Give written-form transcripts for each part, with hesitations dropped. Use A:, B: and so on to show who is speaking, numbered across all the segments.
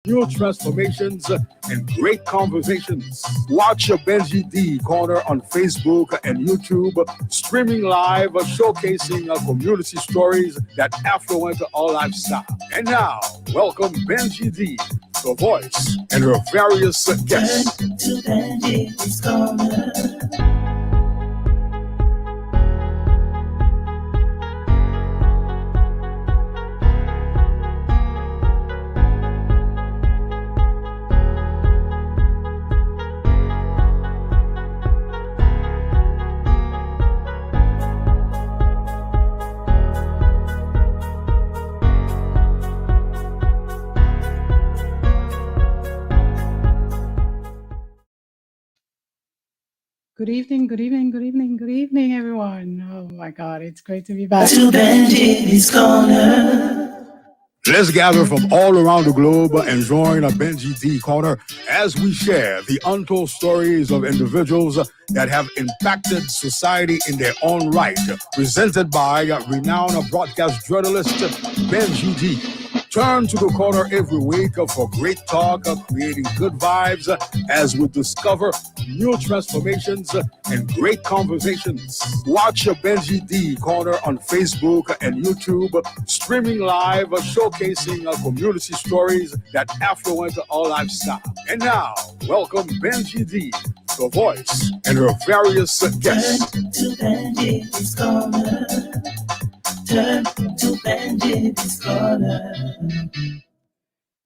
A: Real transformations and great conversations. Watch your Benji D Corner on Facebook and YouTube, streaming live, showcasing community stories that affluent our lifestyle. And now, welcome Benji D, the voice, and her various guests. To Benji's Corner.
B: Good evening, good evening, good evening, good evening, everyone. Oh my God, it's great to be back.
A: To Benji's Corner. Let's gather from all around the globe and join a Benji D Corner as we share the untold stories of individuals that have impacted society in their own right. Presented by renowned broadcast journalist Benji D. Turn to the corner every week for great talk, creating good vibes as we discover new transformations and great conversations. Watch your Benji D Corner on Facebook and YouTube, streaming live, showcasing community stories that affluent our lifestyle. And now, welcome Benji D, the voice, and her various guests. Turn to Benji's Corner. Turn to Benji's Corner.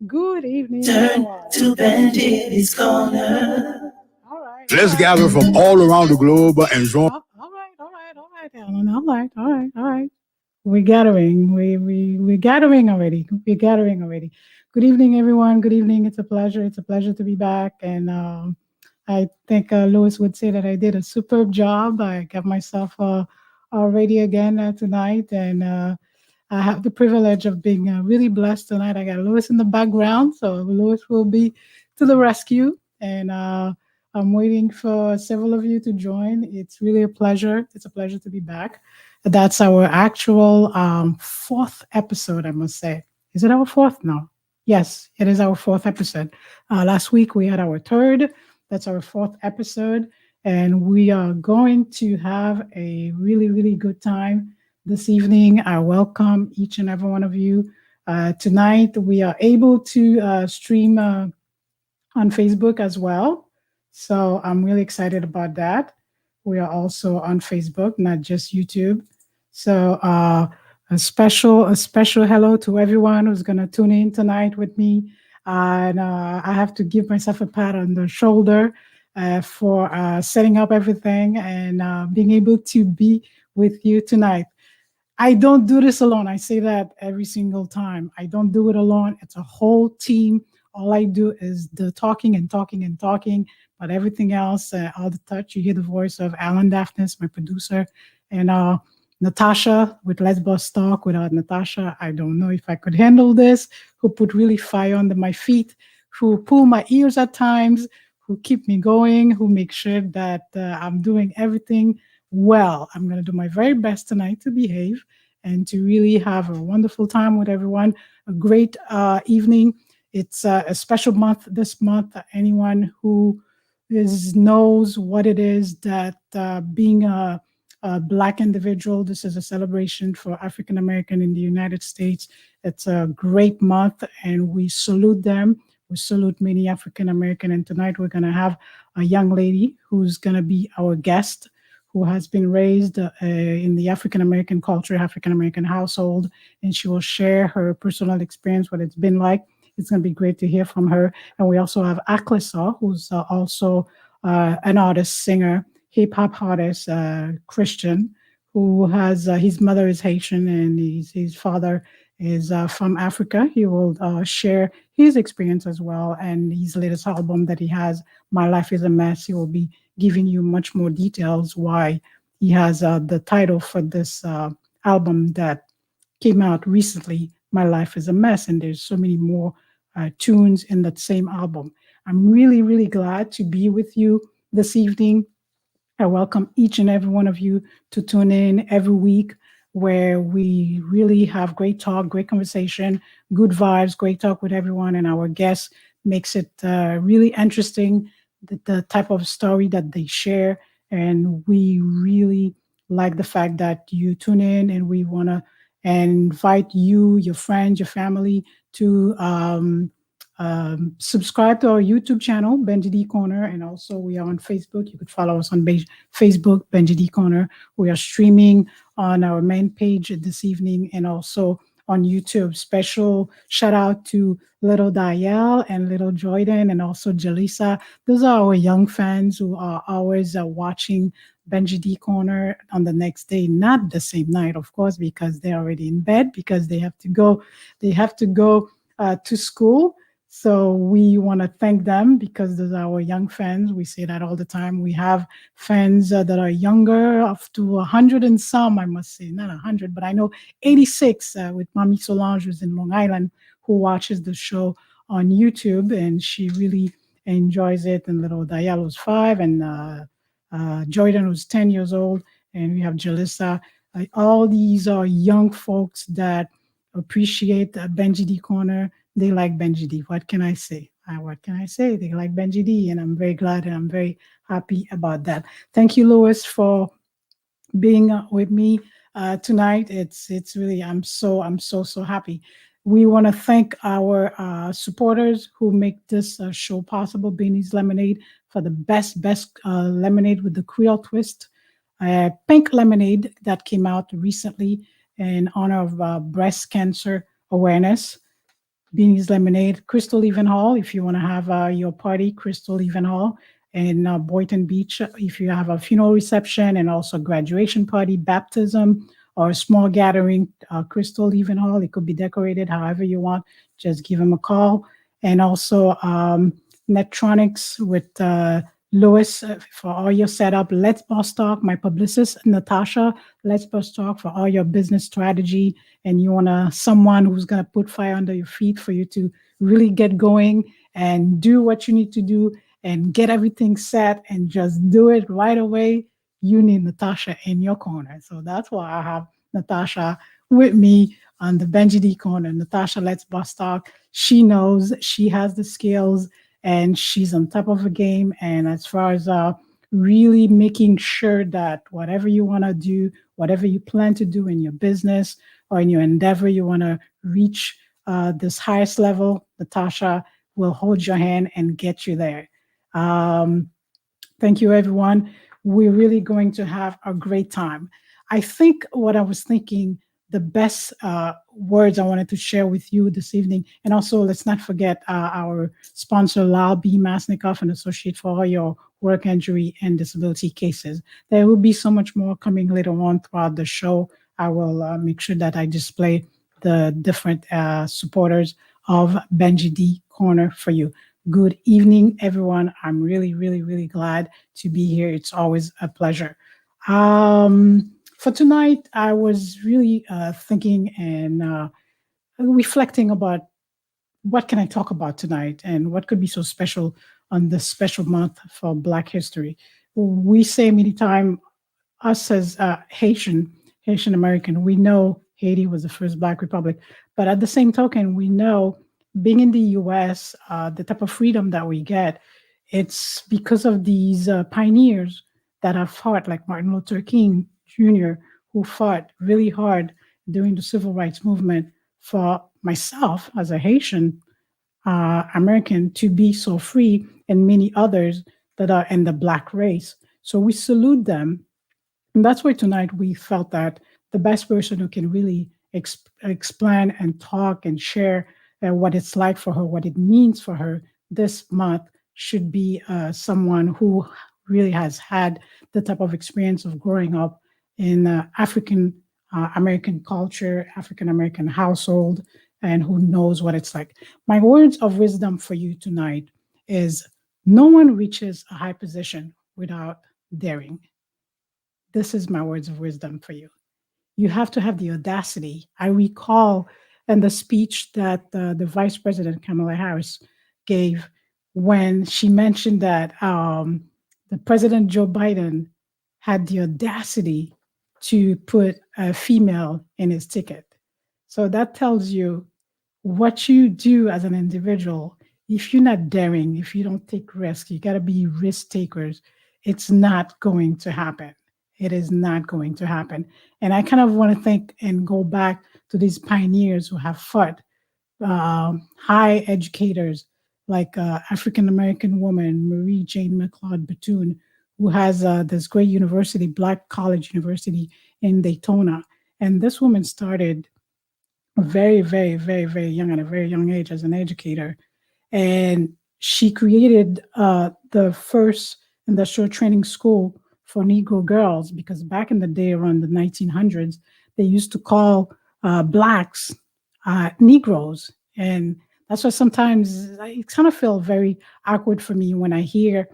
B: Good evening.
A: Turn to Benji's Corner. All right. Let's gather from all around the globe and join.
B: All right, Alan. All right. We're gathering. We're gathering already. We're gathering already. Good evening, everyone. Good evening. It's a pleasure. It's a pleasure to be back. And I think Lois would say that I did a superb job. I got myself ready again tonight, and I have the privilege of being really blessed tonight. I got Lois in the background, so Lois will be to the rescue, and I'm waiting for several of you to join. It's really a pleasure. It's a pleasure to be back. That's our actual fourth episode, I must say. Is it our fourth? No. Yes, it is our fourth episode. Last week we had our third. That's our fourth episode. And we are going to have a really, really good time this evening. I welcome each and every one of you. Tonight, we are able to stream on Facebook as well. So I'm really excited about that. We are also on Facebook, not just YouTube. So a special hello to everyone who's going to tune in tonight with me. And I have to give myself a pat on the shoulder for setting up everything and being able to be with you tonight. I don't do this alone. I say that every single time. I don't do it alone. It's a whole team. All I do is the talking and talking and talking, but everything else, all the touch, you hear the voice of Alan Daphnis, my producer, and Natasha with Let's Boss Talk. Without Natasha, I don't know if I could handle this, who put really fire under my feet, who pull my ears at times, who keep me going, who make sure that I'm doing everything well. I'm going to do my very best tonight to behave and to really have a wonderful time with everyone, a great evening. It's a special month this month. Anyone who knows what it is that being a Black individual, this is a celebration for African American in the United States. It's a great month, and we salute them. We salute many African American, and tonight we're going to have a young lady who's going to be our guest, who has been raised in the African American culture, African American household, and she will share her personal experience, what it's been like. It's going to be great to hear from her. And we also have AKLESSO, who's also an artist, singer, hip hop artist, Christian, who has his mother is Haitian and his father is from Africa. He will share his experience as well, and his latest album that he has, My Life is a Mess. He will be giving you much more details why he has the title for this album that came out recently, My Life is a Mess, and there's so many more tunes in that same album. I'm really, really glad to be with you this evening. I welcome each and every one of you to tune in every week. where we really have great talk, great conversation, good vibes, great talk with everyone, and our guests makes it really interesting, the type of story that they share. And we really like the fact that you tune in, and we want to invite you, your friends, your family to subscribe to our YouTube channel, Benji D Corner, and also we are on Facebook. You could follow us on Facebook, Benji D Corner. We are streaming on our main page this evening and also on YouTube. Special shout out to little Dial and little Jordan and also Jalisa. Those are our young fans who are always watching Benji D Corner on the next day, not the same night, of course, because they're already in bed because they have to go. They have to go to school. So we want to thank them because those are our young fans. We say that all the time. We have fans that are younger, up to 100 and some, I must say, not 100, but I know 86 with Mami Solange, who's in Long Island, who watches the show on YouTube, and she really enjoys it. And little Dial was 5, and Jordan was 10 years old, and we have Jalissa. All these are young folks that appreciate Benji D Corner. They like Benji D. What can I say? What can I say? They like Benji D, and I'm very glad and I'm very happy about that. Thank you, Louis, for being with me tonight. It's really I'm so happy. We want to thank our supporters who make this show possible. Beanie's Lemonade for the best lemonade with the Creole twist. Pink lemonade that came out recently in honor of breast cancer awareness. Beanie's Lemonade, Crystal Even Hall, if you want to have your party, Crystal Even Hall, in Boynton Beach, if you have a funeral reception and also graduation party, baptism, or a small gathering, Crystal Even Hall, it could be decorated however you want. Just give them a call. And also Netronics with Lois for all your setup. Let's Boss Talk, my publicist, Natasha. Let's Boss Talk for all your business strategy. And you want someone who's going to put fire under your feet for you to really get going and do what you need to do and get everything set and just do it right away. You need Natasha in your corner. So that's why I have Natasha with me on the Benji D corner. Natasha, let's Boss Talk. She knows, she has the skills, and she's on top of the game. And as far as really making sure that whatever you want to do, whatever you plan to do in your business or in your endeavor, you want to reach this highest level, Natasha will hold your hand and get you there. Um, Thank you, everyone. We're really going to have a great time. I think what I was thinking, the best words I wanted to share with you this evening, and also let's not forget our sponsor, Lal B. Masnikoff and Associate, for all your work injury and disability cases. There will be so much more coming later on throughout the show. I will make sure that I display the different supporters of Benji D Corner for you. Good evening, everyone. I'm really, really, really glad to be here. It's always a pleasure. For tonight, I was really thinking and reflecting about what can I talk about tonight and what could be so special on this special month for Black History. We say many times, us as Haitian American, we know Haiti was the first Black republic, but at the same token, we know being in the U.S., the type of freedom that we get, it's because of these pioneers that have fought, like Martin Luther King Jr., who fought really hard during the civil rights movement for myself as a Haitian American to be so free, and many others that are in the Black race. So we salute them, and that's why tonight we felt that the best person who can really explain and talk and share what it's like for her, what it means for her this month should be someone who really has had the type of experience of growing up in African American culture, African American household, and who knows what it's like. My words of wisdom for you tonight is no one reaches a high position without daring. This is my words of wisdom for you. You have to have the audacity. I recall in the speech that the Vice President Kamala Harris gave when she mentioned that the President Joe Biden had the audacity to put a female in his ticket. So that tells you what you do as an individual. If you're not daring, if you don't take risks, you got to be risk takers. It's not going to happen. It is not going to happen. And I kind of want to think and go back to these pioneers who have fought, high educators like African American woman Marie Jane McLeod Bethune, who has this great university, Black College University in Daytona. And this woman started very, very, very, very young, at a very young age, as an educator. And she created the first industrial training school for Negro girls, because back in the day, around the 1900s, they used to call Blacks Negroes. And that's why sometimes I kind of feel very awkward for me when I hear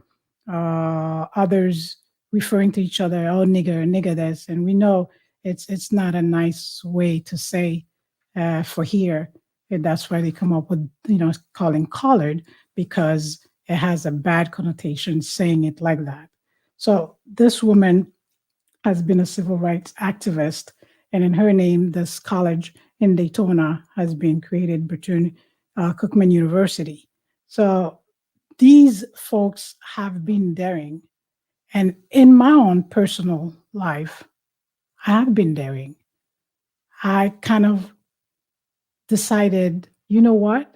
B: others referring to each other, oh, nigger, nigger this. And we know it's not a nice way to say for here. And that's why they come up with, calling colored, because it has a bad connotation saying it like that. So this woman has been a civil rights activist, and in her name, this college in Daytona has been created between Cookman University. So these folks have been daring. And in my own personal life, I have been daring. I kind of decided, you know what?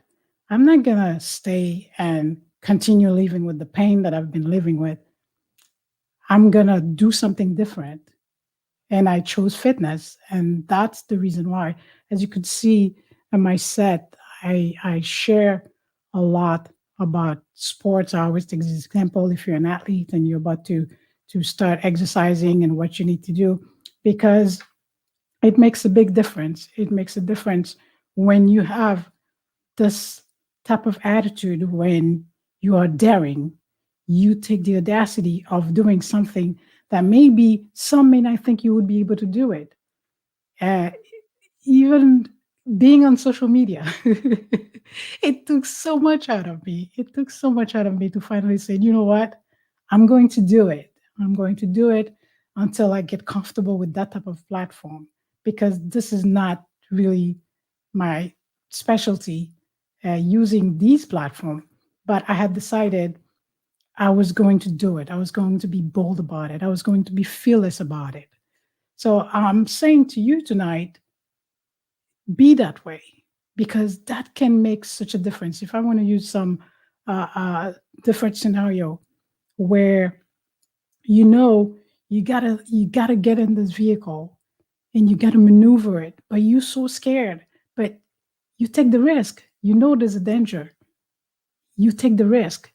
B: I'm not going to stay and continue living with the pain that I've been living with. I'm going to do something different. And I chose fitness. And that's the reason why. As you could see in my set, I share a lot about sports. I always take this example: if you're an athlete and you're about to start exercising and what you need to do, because it makes a big difference. It makes a difference when you have this type of attitude, when you are daring, you take the audacity of doing something that maybe some may not think you would be able to do it. Uh, Even being on social media, it took so much out of me. It took so much out of me to finally say, you know what? I'm going to do it. I'm going to do it until I get comfortable with that type of platform, because this is not really my specialty, using these platforms. But I had decided I was going to do it. I was going to be bold about it. I was going to be fearless about it. So I'm saying to you tonight, be that way, because that can make such a difference. If I want to use some uh, uh, different scenario where you gotta get in this vehicle and you gotta maneuver it, but you're so scared, but you take the risk. You know there's a danger. You take the risk.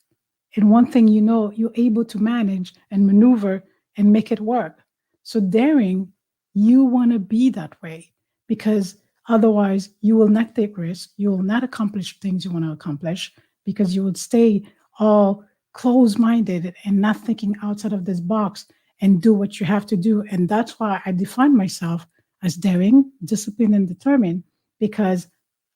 B: And one thing you're able to manage and maneuver and make it work. So daring, you want to be that way, because otherwise you will not take risks. You will not accomplish things you want to accomplish, because you would stay all closed-minded and not thinking outside of this box and do what you have to do. And that's why I define myself as daring, disciplined, and determined, because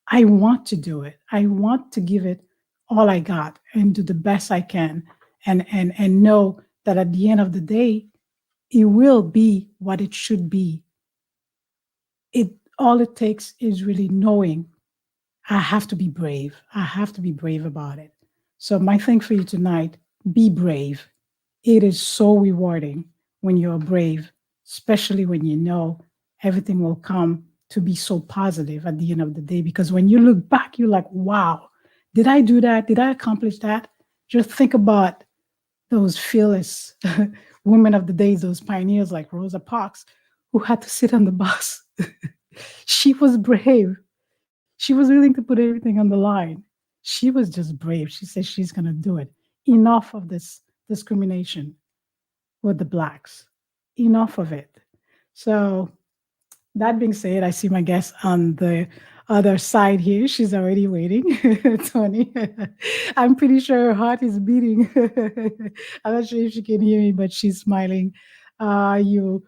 B: I want to do it. I want to give it all I got and do the best I can, and know that at the end of the day, it will be what it should be. It All it takes is really knowing I have to be brave. I have to be brave about it. So my thing for you tonight, be brave. It is so rewarding when you're brave, especially when you know everything will come to be so positive at the end of the day. Because when you look back, you're like, wow, did I do that? Did I accomplish that? Just think about those fearless women of the days, those pioneers like Rosa Parks, who had to sit on the bus. She was brave. She was willing to put everything on the line. She was just brave. She said she's going to do it. Enough of this discrimination with the Blacks. Enough of it. So, that being said, I see my guest on the other side here. She's already waiting, Toni. I'm pretty sure her heart is beating. I'm not sure if she can hear me, but she's smiling. You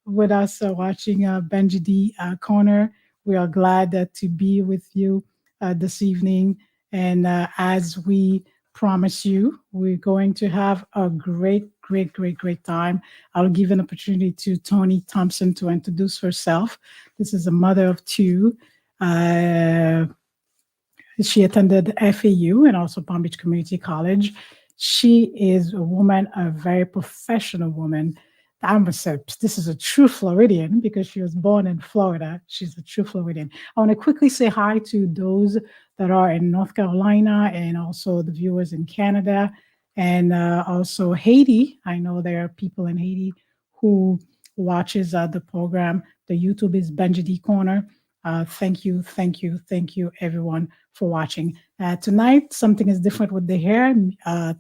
B: with us watching Benji D Corner. We are glad to be with you this evening. And as we promise you, we're going to have a great, great time. I'll give an opportunity to Toni Thompson to introduce herself. This is a mother of two. Uh, she attended FAU and also Palm Beach Community College. She is a woman, a very professional woman. I must say, this is a true Floridian because she was born in Florida. She's a true Floridian. I want to quickly say hi to those that are in North Carolina and also the viewers in Canada and also Haiti. I know there are people in Haiti who watches the program. The YouTube is Benji D Corner. Thank you, everyone, for watching. Tonight, something is different with the hair.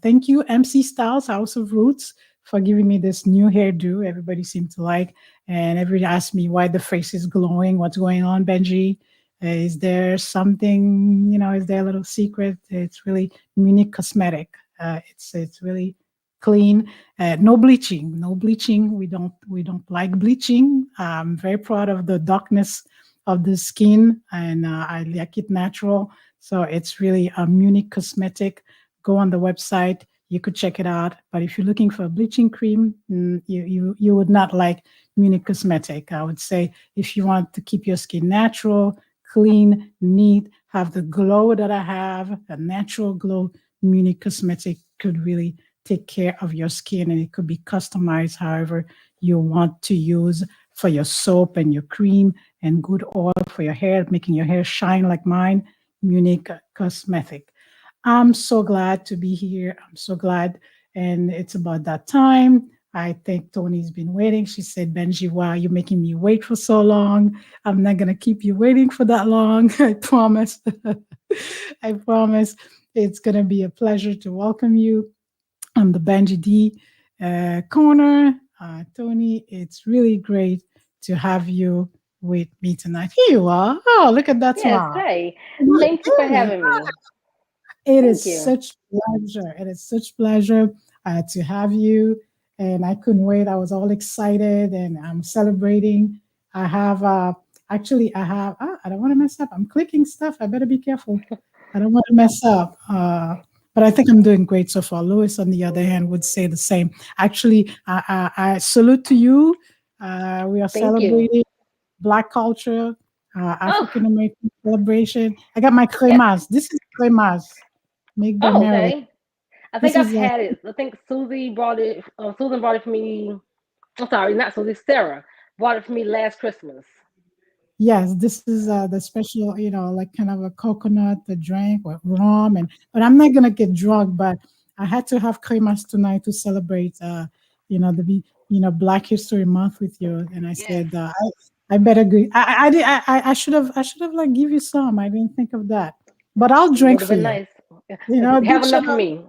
B: Thank you, MC Styles, House of Roots, for giving me this new hairdo. Everybody seemed to like, and everybody asked me why the face is glowing. What's going on, Benji? Is there something? Is there a little secret? It's really Munich cosmetic. It's really clean. No bleaching. No bleaching. We don't like bleaching. I'm very proud of the darkness of the skin, and I like it natural. So it's really a Munich cosmetic. Go on the website. You could check it out. But if you're looking for a bleaching cream, you would not like Munich cosmetic. I would say if you want to keep your skin natural, clean, neat, have the glow that I have, a natural glow, Munich cosmetic could really take care of your skin, and it could be customized however you want to use for your soap and your cream and good oil for your hair, making your hair shine like mine. Munich cosmetic. I'm so glad to be here. I'm so glad. And it's about that time. I think Toni's been waiting. She said, Benji, why are you making me wait for so long? I'm not going to keep you waiting for that long. I promise. I promise. It's going to be a pleasure to welcome you on the Benji D corner. Toni, it's really great to have you with me tonight. Here you are. Oh, look at that
C: Yes,
B: smile.
C: hey. Thank you for
B: Hey,
C: having me.
B: it
C: Thank
B: is
C: you.
B: such pleasure. It is such pleasure to have you, and I couldn't wait. I was all excited, and I'm celebrating. I have actually, I have. I don't want to mess up. I'm clicking stuff. I better be careful. I don't want to mess up. But I think I'm doing great so far. Louis, on the other hand, would say the same. Actually, I salute to you. We are
C: Thank you.
B: celebrating Black culture,
C: Oh,
B: African American celebration. I got my
C: yes.
B: cremas. This is cremas. Make them
C: Oh,
B: merry.
C: okay. I think
B: This
C: I've
B: is
C: had it. I think Susan brought it for me. I'm sorry, not Susie. Sarah bought it for me last Christmas.
B: yes. This is the special. Like kind of a coconut, the drink with rum, but I'm not gonna get drunk. But I had to have cremas tonight to celebrate. Black History Month with you, and I
C: Yes.
B: said I better go. I should have like give you some. I didn't think of that, but I'll
C: It would
B: drink
C: have
B: for
C: been
B: you.
C: nice.
B: A
C: Have
B: big
C: enough
B: shout
C: for
B: out.
C: me.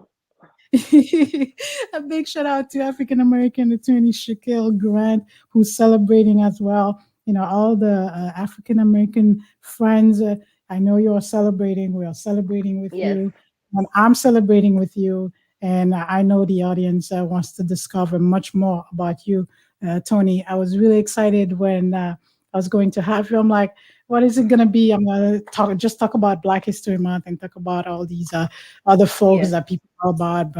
B: A big shout out to African American attorney Shaquille Grant, who's celebrating as well. All the African American friends. I know you are celebrating. We are celebrating with
C: Yes.
B: you, and I'm celebrating with you. And I know the audience wants to discover much more about you, Toni. I was really excited when I was going to have you. I'm like, what is it going to be? I'm going to talk about Black History Month and talk about all these other folks
C: Yes.
B: that people know about,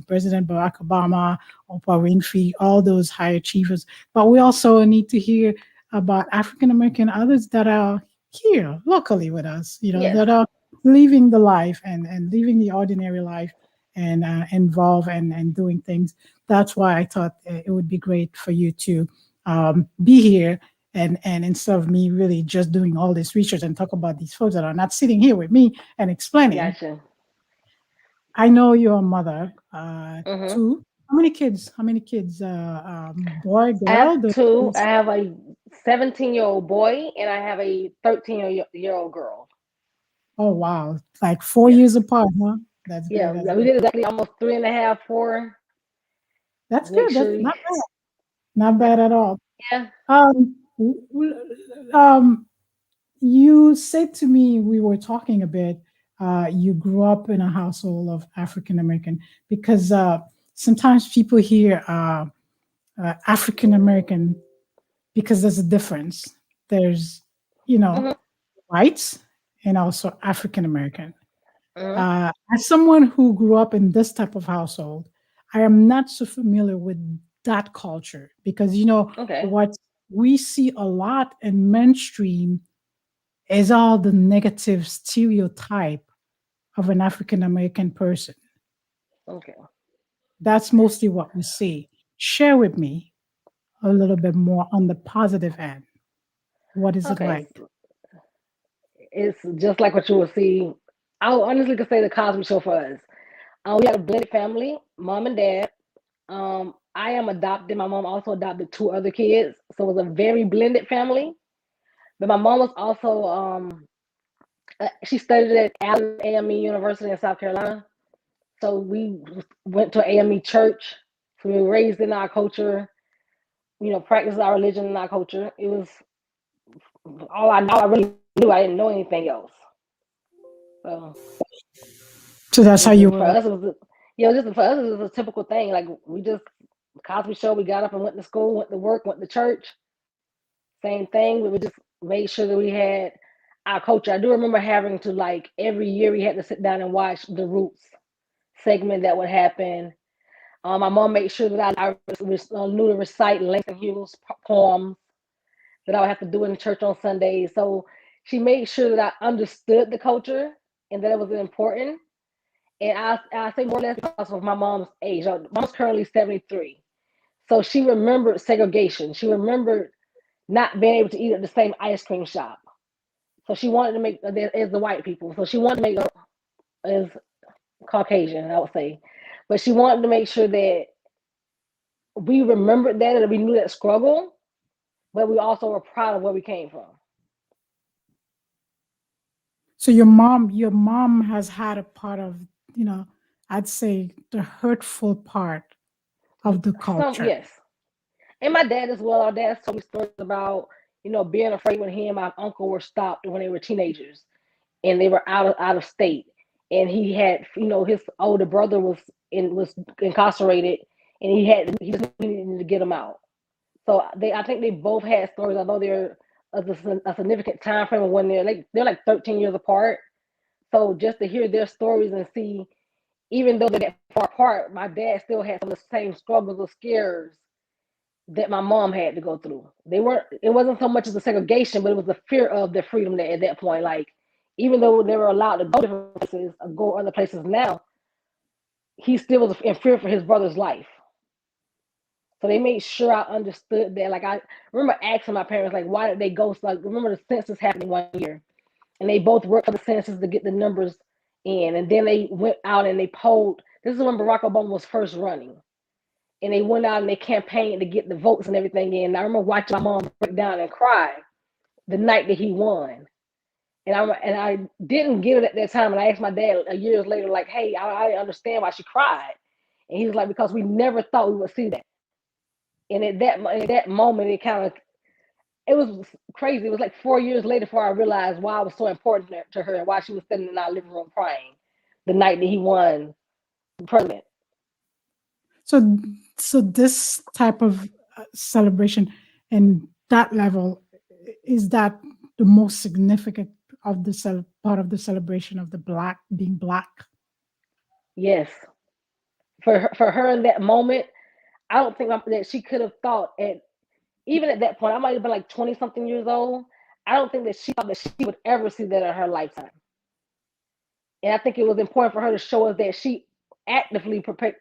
B: President Barack Obama, Oprah Winfrey, all those high achievers. But we also need to hear about African American others that are here locally with us,
C: Yes.
B: that are living the life and living the ordinary life and involved and doing things. That's why I thought it would be great for you to be here and instead of me really just doing all this research and talk about these folks that are not sitting here with me and explaining.
C: Gotcha.
B: I know you're a mother
C: Hmm.
B: too. How many kids? Boy,
C: I have
B: girl?
C: two. I have a 17-year-old boy and I have a 13-year-old girl.
B: Oh wow, like four
C: Yes.
B: years apart, huh? That's
C: Yeah.
B: good. That's
C: We
B: good.
C: did exactly almost three and a half, four.
B: That's
C: Make
B: good. That's
C: sure.
B: not bad. Not bad at all.
C: Yeah.
B: Um, w- you said to me we were talking a bit. You grew up in a household of African American because sometimes people hear African American because there's a difference. There's, you know,
C: Hmm.
B: whites and also African American.
C: Hmm.
B: As someone who grew up in this type of household, I am not so familiar with that culture because, you know,
C: Okay.
B: what we see a lot in mainstream is all the negative stereotype of an African American person.
C: Okay.
B: That's mostly what we see. Share with me a little bit more on the positive end. What is it
C: Okay.
B: like?
C: It's just like what you will see. I honestly could say the Cosby Show for us. We had a blended family, mom and dad. I am adopted. My mom also adopted two other kids, so it was a very blended family. But my mom was also she studied at Allen AME University in South Carolina. So we went to AME church. So we were raised in our culture. You know, practiced our religion in our culture. It was all I know. I really knew. I didn't know anything else. So
B: So that's how you
C: for
B: were.
C: us, it was you know, just for us, it was a typical thing. Like we just Cosby Show. We got up and went to school, went to work, went to church. Same thing. We would just make sure that we had our culture. I do remember having to like every year we had to sit down and watch the Roots segment that would happen. My mom made sure that I knew to recite Langston Hughes poems that I would have to do in church on Sundays. So she made sure that I understood the culture and that it was important. And I say more or less because of my mom's age. Mom's currently 73. So she remembered segregation. She remembered not being able to eat at the same ice cream shop. So she wanted to make as the white people. So she wanted to make as Caucasian, I would say. But she wanted to make sure that we remembered that and we knew that struggle, but we also were proud of where we came from.
B: So your mom has had a part of, you know, I'd say the hurtful part of the
C: Some
B: culture.
C: yes. And my dad as well. Our dad told me stories about, you know, being afraid when he and my uncle were stopped when they were teenagers and they were out of state. And he had, you know, his older brother was incarcerated and he just needed to get him out. So I think they both had stories, although they're a significant time frame of when they're like 13 years apart. So just to hear their stories and see, even though they're that far apart, my dad still had some of the same struggles or scares that my mom had to go through. It wasn't so much as a segregation, but it was the fear of their freedom at that point. Like, even though they were allowed to go different places or go other places now, he still was in fear for his brother's life. So they made sure I understood that. Like, I remember asking my parents, like, why did they go? So, like, remember the census happening one year, and they both worked for the census to get the numbers in, and then they went out and they polled. This is when Barack Obama was first running, and they went out and they campaigned to get the votes and everything in. And I remember watching my mom break down and cry the night that he won. And I didn't get it at that time. And I asked my dad years later, like, hey, I understand why she cried. And he was like, because we never thought we would see that. And at that moment, it was crazy. It was like 4 years later before I realized why it was so important to her and why she was sitting in our living room crying the night that he won president.
B: So so this type of celebration and that level, is that the most significant of the part of the celebration of the black being black?
C: Yes, for her in that moment, I don't think that she could have thought even at that point. I might have been like 20 something years old. I don't think that she thought that she would ever see that in her lifetime. And I think it was important for her to show us that she actively played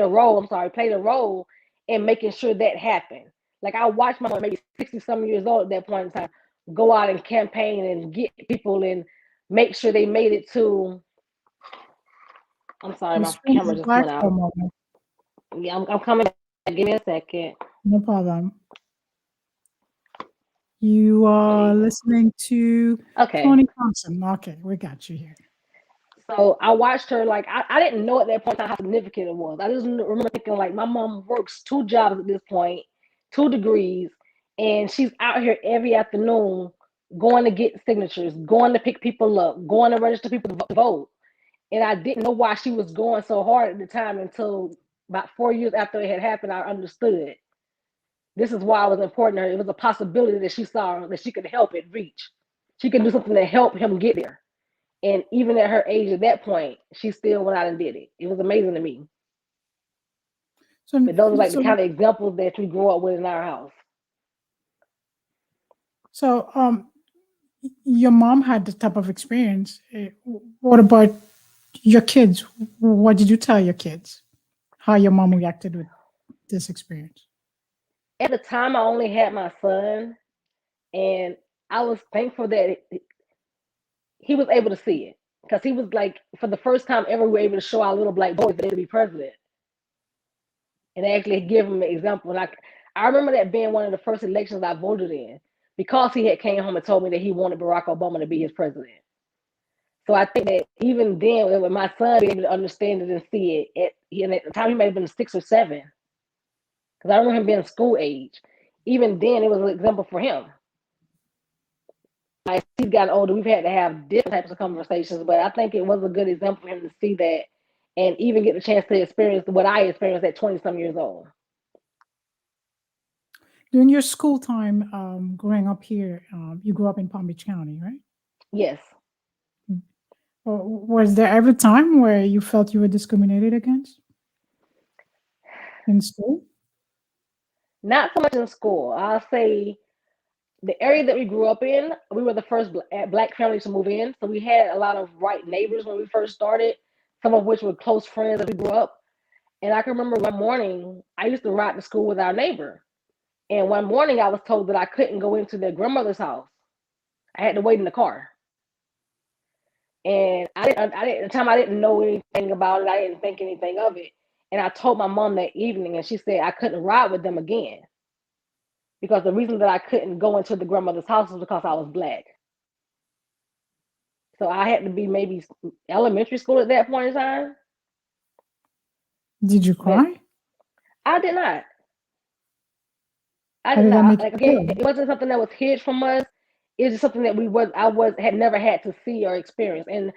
C: a role. I'm sorry, played a role in making sure that happened. Like, I watched my mom, maybe 60 some years old at that point in time, go out and campaign and get people and make sure they made it to. I'm sorry,
B: The
C: my
B: screen
C: camera
B: is
C: just
B: black
C: went
B: for a
C: out.
B: moment.
C: Yeah, I'm coming back. Give me a second.
B: No problem. You are listening to
C: Okay.
B: Toni Thompson. Okay, we got you here.
C: So I watched her, like, I didn't know at that point how significant it was. I just remember thinking, like, my mom works two jobs at this point, 2 degrees, and she's out here every afternoon going to get signatures, going to pick people up, going to register people to vote. And I didn't know why she was going so hard at the time until about 4 years after it had happened. I understood. This is why it was important to her. It was a possibility that she saw that she could help it reach. She could do something to help him get there. And even at her age at that point, she still went out and did it. It was amazing to me. But those are like the
B: so,
C: kind of examples that we grew up with in our house.
B: so, your mom had the type of experience. What about your kids? What did you tell your kids? How your mom reacted with this experience?
C: At the time, I only had my son, and I was thankful that he was able to see it because he was like, for the first time ever, we were able to show our little black boys that they would be president and actually give him an example. And I remember that being one of the first elections I voted in because he had came home and told me that he wanted Barack Obama to be his president. So I think that even then, with my son being able to understand it and see it, and at the time he might have been 6 or 7, because I remember him being school age. Even then, it was an example for him. Like he's gotten older, we've had to have different types of conversations, but I think it was a good example for him to see that and even get the chance to experience what I experienced at 20-some years old.
B: During your school time, growing up here, you grew up in Palm Beach County, right?
C: Yes.
B: Was there ever a time where you felt you were discriminated against in school?
C: Not so much in school. I'll say the area that we grew up in, we were the first black family to move in. So we had a lot of white neighbors when we first started, some of which were close friends as we grew up. And I can remember one morning, I used to ride to school with our neighbor. And one morning I was told that I couldn't go into their grandmother's house. I had to wait in the car. And at the time I didn't know anything about it. I didn't think anything of it. And I told my mom that evening, and she said I couldn't ride with them again. Because the reason that I couldn't go into the grandmother's house was because I was black. So I had to be maybe elementary school at that point in time.
B: Did you cry?
C: I did not. I
B: How
C: did
B: did that
C: not.
B: make
C: Like
B: you
C: again,
B: feel?
C: it wasn't something that was hid from us. It was just something that had never had to see or experience. And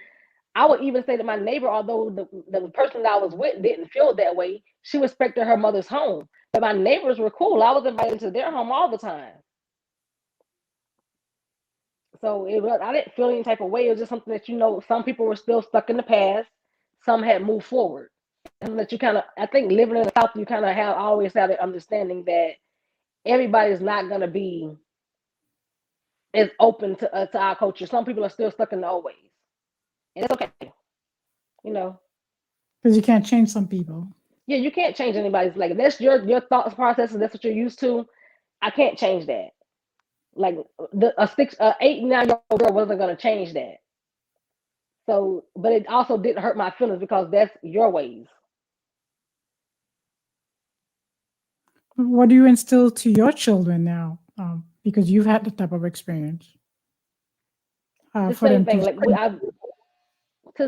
C: I would even say that my neighbor, although the person that I was with didn't feel that way, she respected her mother's home. But my neighbors were cool. I was invited to their home all the time. So I didn't feel any type of way. It was just something that, some people were still stuck in the past. Some had moved forward. And that I think living in the South, you kind of always have the understanding that everybody's not going to be as open to our culture. Some people are still stuck in the old ways. And it's okay,
B: Because you can't change some people.
C: Yeah, you can't change anybody's, like, if that's your thoughts processes, that's what you're used to. I can't change that. Like a 8, 9-year-old girl wasn't going to change that. So, but it also didn't hurt my feelings because that's your ways.
B: What do you instill to your children now? Because you've had the type of experience.
C: The
B: For
C: same
B: them
C: thing.
B: to
C: Like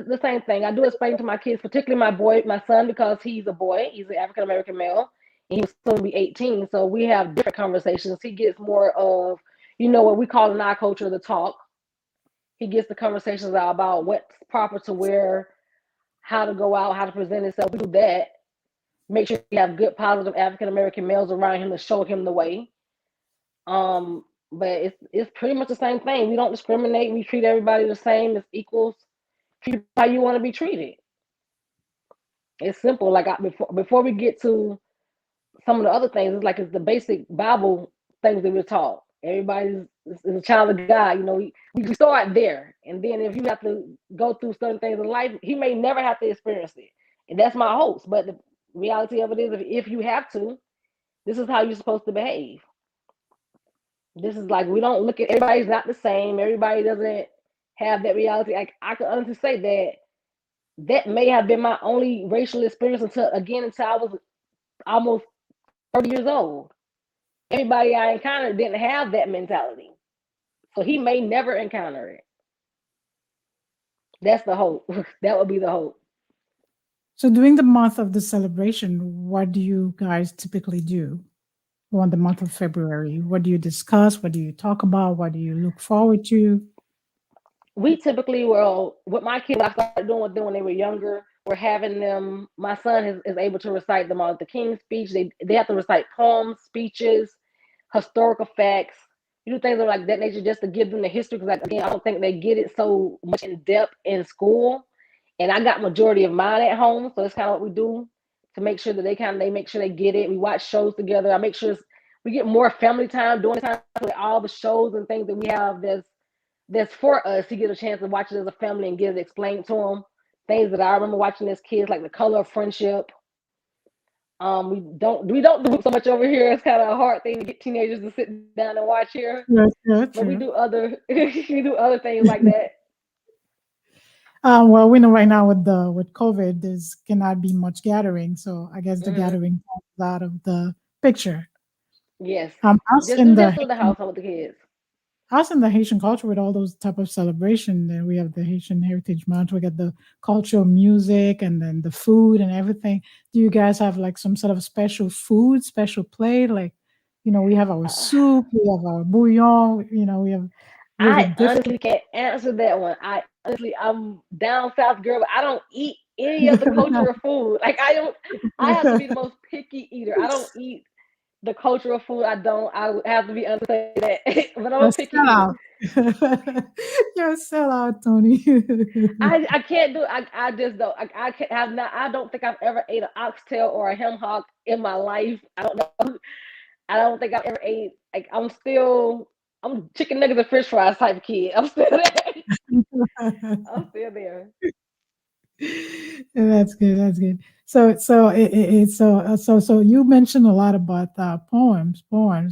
C: the same thing. I do explain to my kids, particularly my son, because he's a boy. He's an African American male, and he was soon to be 18. So we have different conversations. He gets more of, what we call in our culture the talk. He gets the conversations out about what's proper to wear, how to go out, how to present himself. We do that. Make sure you have good, positive African American males around him to show him the way. But it's pretty much the same thing. We don't discriminate. We treat everybody the same as equals. Treat how you want to be treated. It's simple. Like before we get to some of the other things, it's the basic Bible things that we're taught. Everybody is a child of God. We start there, and then if you have to go through certain things in life, he may never have to experience it, and that's my hopes. But the reality of it is, if you have to, this is how you're supposed to behave. This is like, we don't look at, everybody's not the same. Everybody doesn't have that reality. I can honestly say that may have been my only racial experience until I was almost 30 years old. Everybody I encountered didn't have that mentality. So he may never encounter it. That's the hope. That would be the hope.
B: So during the month of the celebration, what do you guys typically do on the month of February? What do you discuss? What do you talk about? What do you look forward to?
C: We typically, with my kids, I started doing with them when they were younger. We're having them, my son is able to recite the Martin Luther King speech. They have to recite poems, speeches, historical facts, things of like that nature, just to give them the history. Because again, I don't think they get it so much in depth in school. And I got majority of mine at home, so it's kind of what we do. to make sure that they make sure they get it. We watch shows together. I make sure we get more family time during the time, so all the shows and things that we have that's for us. He get a chance to watch it as a family and get it explained to him. Things that I remember watching as kids, like The Color of Friendship. We don't do so much over here. It's kind of a hard thing to get teenagers to sit down and watch here.
B: Yes, yeah,
C: But we
B: true.
C: do other we do other things like that.
B: Well, we know right now with COVID, there's cannot be much gathering, so I guess the
C: Hmm.
B: gathering comes out of the picture.
C: Yes.
B: Us
C: Just
B: in
C: it's
B: the
C: just in the household with the kids.
B: us in the Haitian culture with all those type of celebration, then we have the Haitian Heritage Month. We get the cultural music and then the food and everything. Do you guys have like some sort of special food, special plate? Like, we have our
C: Uh,
B: soup, we have our bouillon. There's a
C: I
B: different.
C: honestly can't answer that one. I'm down south girl, but I don't eat any of the cultural food. Like I have to be the most picky eater. I don't eat the cultural food. I would have to be honest to say that. But I'm
B: A
C: a picky eater.
B: sellout. You're a sellout, Tony.
C: I can't do I just don't I can't have not I don't think I've ever ate an oxtail or a ham hock in my life. I don't know. I don't think I've ever ate like I'm chicken nuggets and French fries type of kid. I'm still there. I'm still there.
B: That's good. That's good. So you mentioned a lot about poems,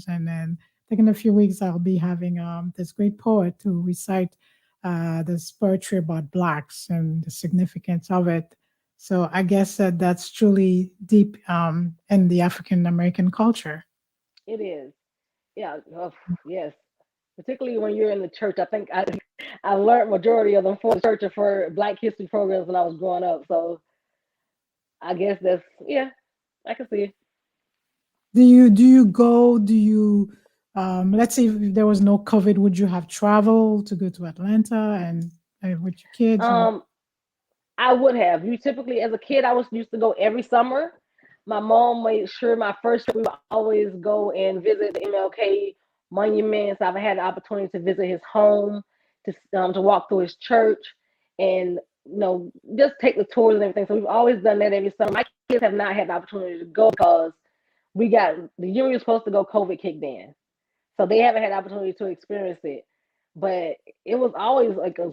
B: and then I think in a few weeks I'll be having this great poet to recite this poetry about blacks and the significance of it. So I guess that's truly deep in the African American culture.
C: It is. Yeah. Oh, yes. Particularly when you're in the church. I think I learned majority of them for the church or for Black History programs when I was growing up. So I guess that's yeah. I can see it.
B: Do you go? Do you let's say if there was no COVID, would you have traveled to go to Atlanta and with your kids? Or
C: Um, I would have. You typically, as a kid, I was used to go every summer. My mom made sure my first trip we would always go and visit the MLK monuments. I've had the opportunity to visit his home, to walk through his church, and just take the tours and everything. So we've always done that every summer. My kids have not had the opportunity to go because we got the year we were supposed to go, COVID kicked in, so they haven't had the opportunity to experience it. But it was always like a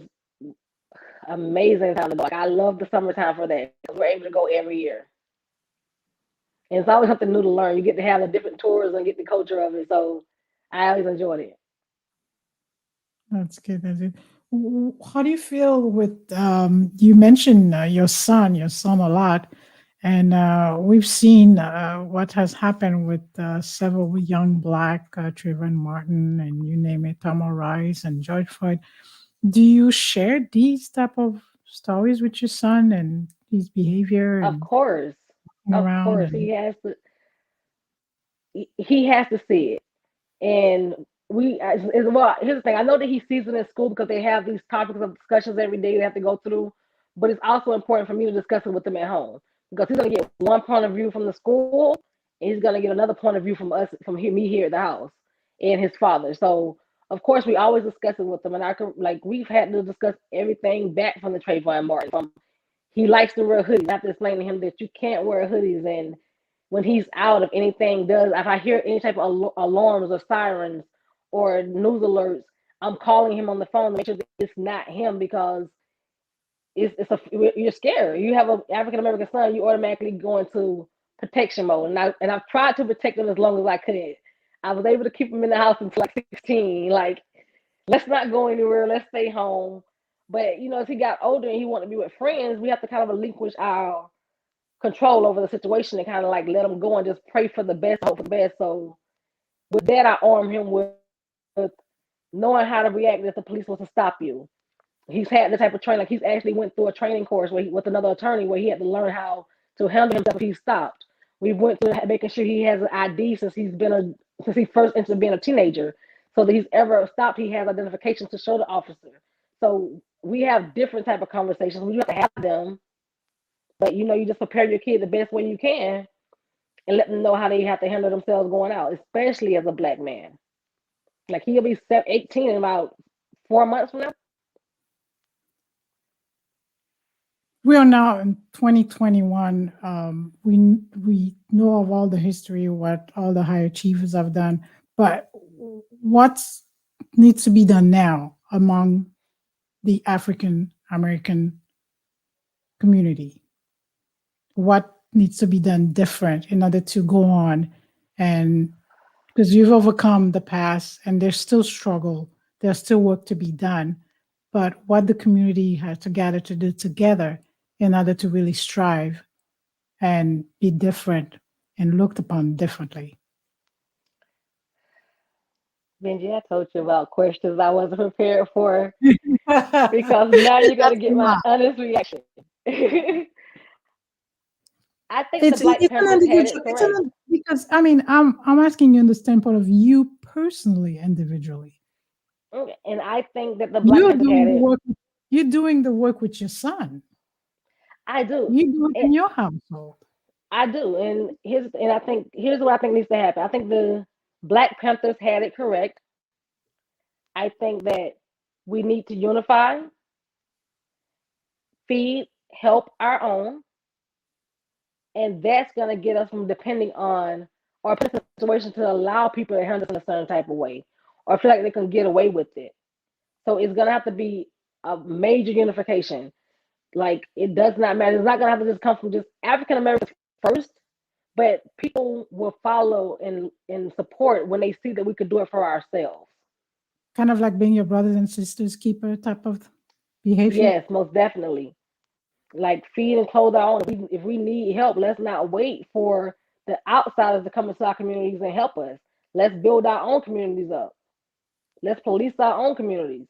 C: amazing time to go. Like I love the summertime for that. We're able to go every year. And it's always something new to learn. You get to have the different tours and get the culture of it. So I always enjoyed it.
B: that's good. That's it. How do you feel with you mentioned your son a lot, and we've seen what has happened with several young black Trayvon Martin and you name it, Tamar Rice and George Floyd. Do you share these type of stories with your son and his behavior
C: Of
B: and
C: course.
B: walking
C: Of
B: around
C: course.
B: and
C: He has to see it. And well, here's the thing. I know that he sees it in school because they have these topics of discussions every day they have to go through. But it's also important for me to discuss it with them at home because he's gonna get one point of view from the school, and he's gonna get another point of view from us, me here at the house, and his father. So of course we always discuss it with them, and I can we've had to discuss everything back from the Trayvon Martin. From he likes to wear hoodies. I have to explain to him that you can't wear hoodies, and when he's out, if anything does, if I hear any type of alarms or sirens or news alerts, I'm calling him on the phone to make sure that it's not him because you're scared. You have an African American son, you automatically go into protection mode, and I've tried to protect him as long as I could. I was able to keep him in the house until like 16. Like, let's not go anywhere. Let's stay home. But as he got older and he wanted to be with friends, we have to kind of relinquish our control over the situation and kind of like let him go and just pray for the best, hope for the best. So with that, I arm him with knowing how to react if the police was to stop you. He's had the type of training, like he's actually went through a training course with another attorney where he had to learn how to handle himself if he stopped. We went through making sure he has an ID since he first entered being a teenager, so that he's ever stopped, he has identification to show the officer. So we have different type of conversations. You have to have them, but you just prepare your kid the best way you can and let them know how they have to handle themselves going out, especially as a black man. Like he'll be 18 in about 4 months from now.
B: We are now in 2021. We know of all the history, what all the high achievers have done, but what needs to be done now among the African American community? What needs to be done different in order to go on? And because you've overcome the past and there's still struggle, there's still work to be done, but what the community has to gather to do together in order to really strive and be different and looked upon differently.
C: Benji, I told you about questions I wasn't prepared for because now you're gonna
B: That's
C: get my
B: why.
C: honest reaction. I think the
B: It's
C: Black
B: it's an
C: Panthers had it
B: individual.
C: correct.
B: Because I mean I'm asking you in the standpoint of you personally, individually.
C: Okay, and I think that the Black
B: You're
C: Panthers had
B: doing the
C: it.
B: work. You're doing the work with your son.
C: I do.
B: You do it
C: And
B: in your household.
C: I do. And I think here's what I think needs to happen. I think the Black Panthers had it correct. I think that we need to unify, feed, help our own, and that's gonna get us from depending on or put us in a situation to allow people to handle us in a certain type of way or feel like they can get away with it. So it's gonna have to be a major unification. Like it does not matter. It's not gonna have to just come from just African Americans first, but people will follow and support when they see that we could do it for ourselves.
B: Kind of like being your brothers and sisters keeper type of behavior.
C: Yes, most definitely. Like feed and clothe our own. If we need help, let's not wait for the outsiders to come into our communities and help us. Let's build our own communities up. Let's police our own communities.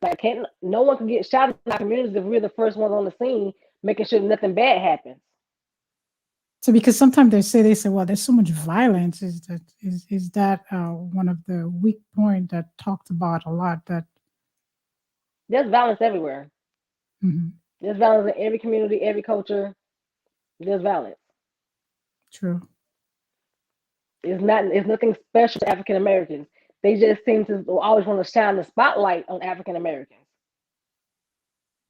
C: Like can't no one can get shot in our communities if we're the first ones on the scene, making sure nothing bad happens.
B: So because sometimes they say, well, there's so much violence. Is that one of the weak point that talked about a lot? That
C: There's violence everywhere.
B: mhm,
C: There's violence in every community, every culture. There's violence.
B: true.
C: It's nothing special to African Americans. They just seem to always want to shine the spotlight on African Americans.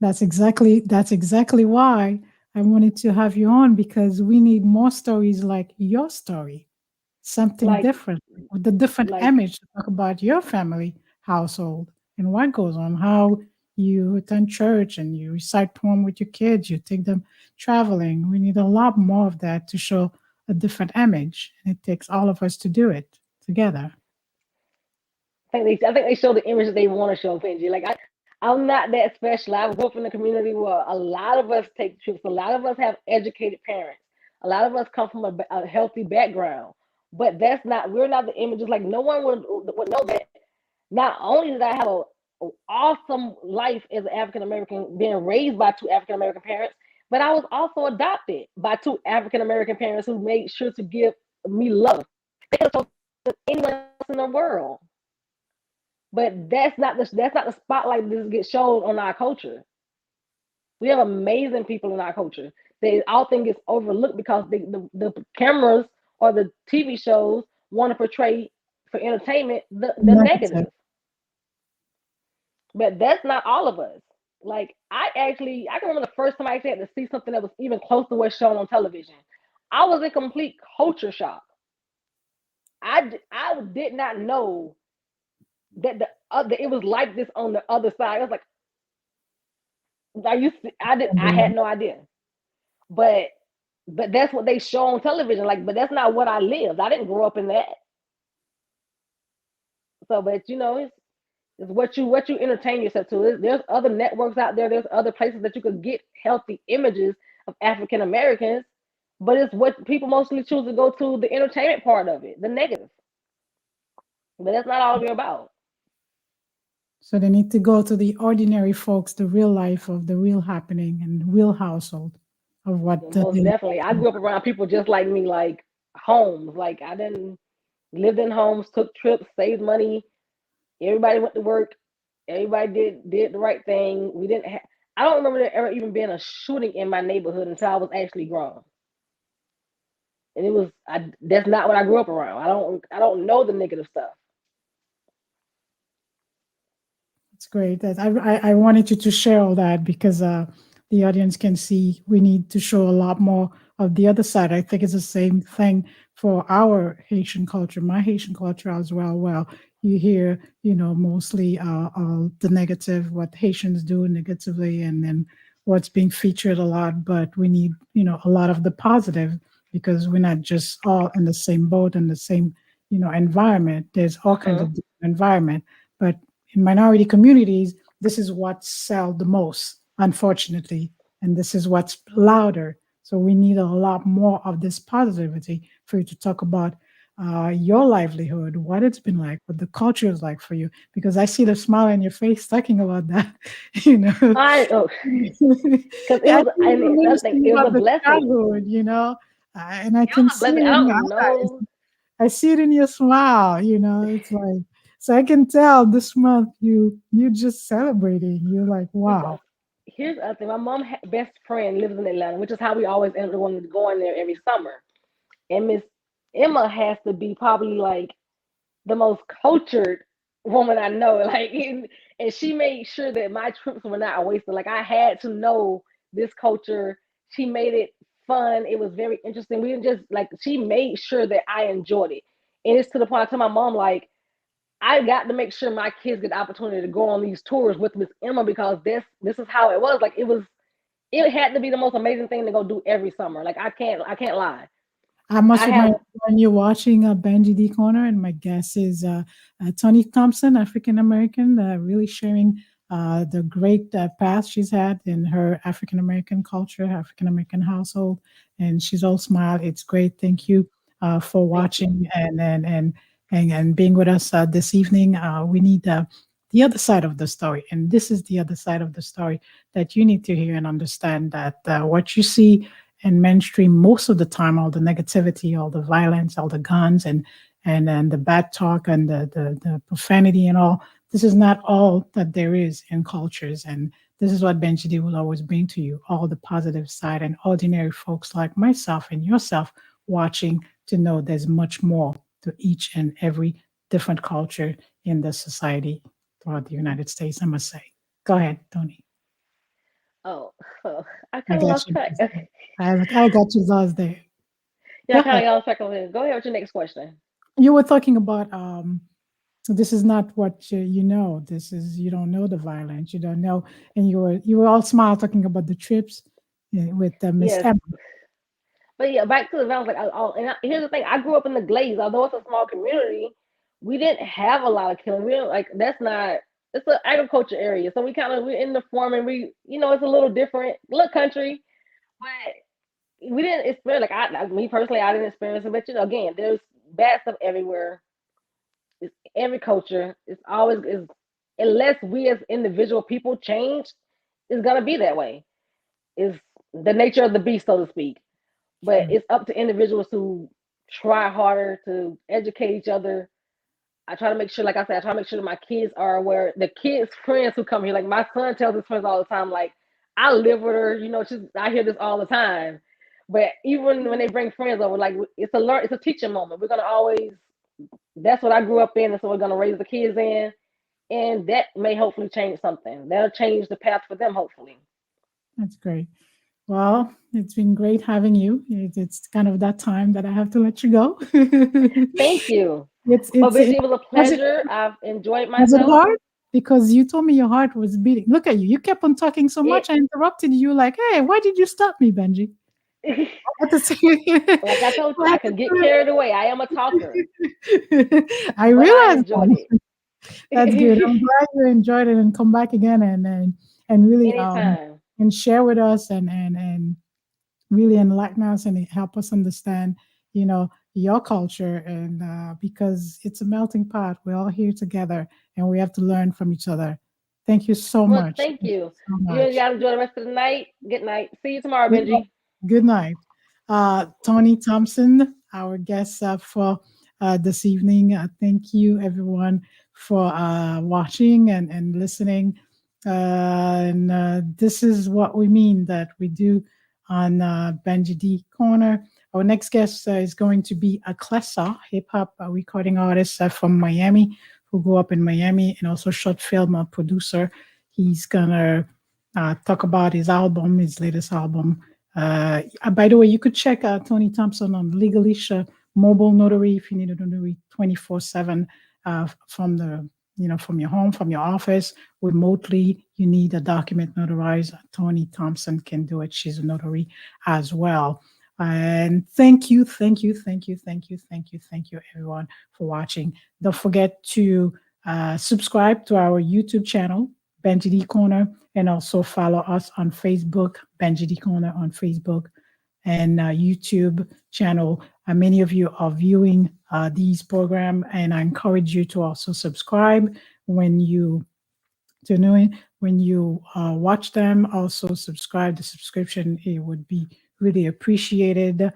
B: That's exactly why I wanted to have you on, because we need more stories like your story, something
C: Like
B: different, with a different
C: like
B: image to talk about your family household and what goes on, how you attend church and you recite poem with your kids, you take them traveling. We need a lot more of that to show a different image. And it takes all of us to do it together.
C: I think they show the image that they want to show, Benji. I'm not that special. I grew up in a community where a lot of us take trips. A lot of us have educated parents. A lot of us come from a healthy background. But we're not the images. Like no one would know that. Not only did I have a awesome life as an African American, being raised by two African American parents, but I was also adopted by two African American parents who made sure to give me love. They could have chosen anyone else in the world. But that's not the spotlight that gets shown on our culture. We have amazing people in our culture. They often gets overlooked because the cameras or the TV shows want to portray for entertainment the
B: Negative.
C: negative. But that's not all of us. Like I can remember the first time I actually had to see something that was even close to what's shown on television. I was in complete culture shock. I did not know that it was like this on the other side. I was like, I had no idea. But that's what they show on television. Like, but that's not what I lived. I didn't grow up in that. So, but it's what you entertain yourself to. There's other networks out there. There's other places that you could get healthy images of African Americans. But it's what people mostly choose to go to the entertainment part of it, the negative. But that's not all we're about.
B: So they need to go to the ordinary folks, the real life of the real happening and the real household of what the
C: Most definitely. I grew up around people just like me, like homes. Like I didn't lived in homes, took trips, saved money. Everybody went to work. Everybody did the right thing. We didn't. I don't remember there ever even being a shooting in my neighborhood until I was actually grown. And it was. That's not what I grew up around. I don't know the negative stuff.
B: It's great. That I wanted you to share all that because the audience can see, we need to show a lot more of the other side. I think it's the same thing for our Haitian culture, my Haitian culture as well. Well, you hear, mostly the negative, what Haitians do negatively, and then what's being featured a lot. But we need, a lot of the positive, because we're not just all in the same boat and the same, environment. There's all kinds of different environment. But in minority communities, this is what sell the most, unfortunately, and this is what's louder. So we need a lot more of this positivity for you to talk about your livelihood, what it's been like, what the culture is like for you, because I see the smile on your face talking about that.
C: I oh, because it
B: I
C: was,
B: see
C: I
B: you
C: mean, another thing,
B: mentioning
C: it was
B: about
C: a
B: the
C: blessing.
B: childhood, and I
C: It
B: can
C: was a
B: see
C: blessing.
B: it
C: I
B: in your
C: don't
B: eyes.
C: know.
B: I see it in your smile. It's like, so I can tell this month you just celebrating. You're like, wow.
C: Here's the other thing. My best friend lives in Atlanta, which is how we always end up going there every summer. And Miss Emma has to be probably like the most cultured woman I know. Like, and she made sure that my trips were not wasted. Like, I had to know this culture. She made it fun. It was very interesting. We didn't just like. She made sure that I enjoyed it. And it's to the point I tell my mom, like, I got to make sure my kids get the opportunity to go on these tours with Miss Emma, because this is how it was. Like, it had to be the most amazing thing to go do every summer. Like, I can't lie.
B: I must
C: I have
B: remind you, when you're watching Benji D Corner, and my guest is Toni Thompson, African American, really sharing the great path she's had in her African American culture, African American household, and she's all smile. It's great. Thank you for
C: thank you.
B: watching and being with us this evening. We need the other side of the story, and this is the other side of the story that you need to hear and understand, that what you see and mainstream most of the time, all the negativity, all the violence, all the guns, and the bad talk, and the profanity and all, this is not all that there is in cultures. And this is what Benji D will always bring to you, all the positive side, and ordinary folks like myself and yourself watching to know there's much more to each and every different culture in the society throughout the United States, I must say. Go ahead, Tony.
C: Oh, oh, I
B: I
C: kind of
B: got
C: lost
B: you.
C: track. Okay.
B: I got you lost there.
C: Yeah,
B: Go
C: I kind
B: ahead.
C: of got lost track of it. Go ahead with your next question.
B: You were talking about this is not what you know. This is, you don't know the violence. You don't know, and you were all smile talking about the trips with Miss
C: Yes,
B: Emma.
C: but yeah, back to the violence. Like, here's the thing: I grew up in the Glaze. Although it's a small community, we didn't have a lot of killing. We don't like that's not. It's an agriculture area, so we're in the farming. It's a little different, little country, but we didn't experience like me personally. I didn't experience it, but again, there's bad stuff everywhere. It's every culture. It's always is unless we as individual people change, it's gonna be that way. Is the nature of the beast, so to speak. But
B: Sure.
C: it's up to individuals to try harder to educate each other. I try to make sure, like I said, I try to make sure that my kids are aware. The kids' friends who come here, like my son tells his friends all the time, like I live with her. I hear this all the time. But even when they bring friends over, like it's a teaching moment. We're gonna always. That's what I grew up in, and so we're gonna raise the kids in, and that may hopefully change something. That'll change the path for them, hopefully.
B: That's great. Well, it's been great having you. It's kind of that time that I have to let you go.
C: Thank you.
B: it's
C: Well,
B: it's
C: Benji,
B: it,
C: it was a
B: was it
C: pleasure. I've enjoyed
B: was it
C: myself.
B: hard? Because you told me your heart was beating. Look at you. You kept on talking so
C: It
B: much. I interrupted you. Like, hey, why did you stop me, Benji? I had to say,
C: like I told you,
B: I
C: I
B: had
C: could get carried away. I am a talker,
B: I
C: but I
B: realized
C: enjoyed it.
B: that's good. I'm glad you enjoyed it and come back again and really
C: Anytime.
B: and share with us and really enlighten us and help us understand, your culture, and because it's a melting pot. We're all here together and we have to learn from each other. Thank you so
C: Well,
B: much.
C: thank
B: Thank you
C: you.
B: so
C: You
B: much.
C: gotta enjoy the rest of the night. Good night. See you tomorrow,
B: Good night.
C: Benji.
B: Good night. Toni Thompson, our guest for this evening. Thank you, everyone, for watching and listening. And this is what we mean that we do on Benji D Corner. Our next guest is going to be AKLESSO, hip hop recording artist from Miami, who grew up in Miami, and also short film producer. He's gonna talk about his album, his latest album. By the way, you could check out Toni Thompson on Legalish mobile notary if you need a notary 24/7 from the from your home, from your office, remotely. You need a document notarized. Toni Thompson can do it. She's a notary as well. And thank you, thank you, thank you, thank you, thank you, thank you, everyone, for watching. Don't forget to subscribe to our YouTube channel, Benji D Corner, and also follow us on Facebook, Benji D Corner on Facebook and YouTube channel. Many of you are viewing these programs, and I encourage you to also subscribe when you watch them. Also subscribe. The subscription, it would be really appreciated.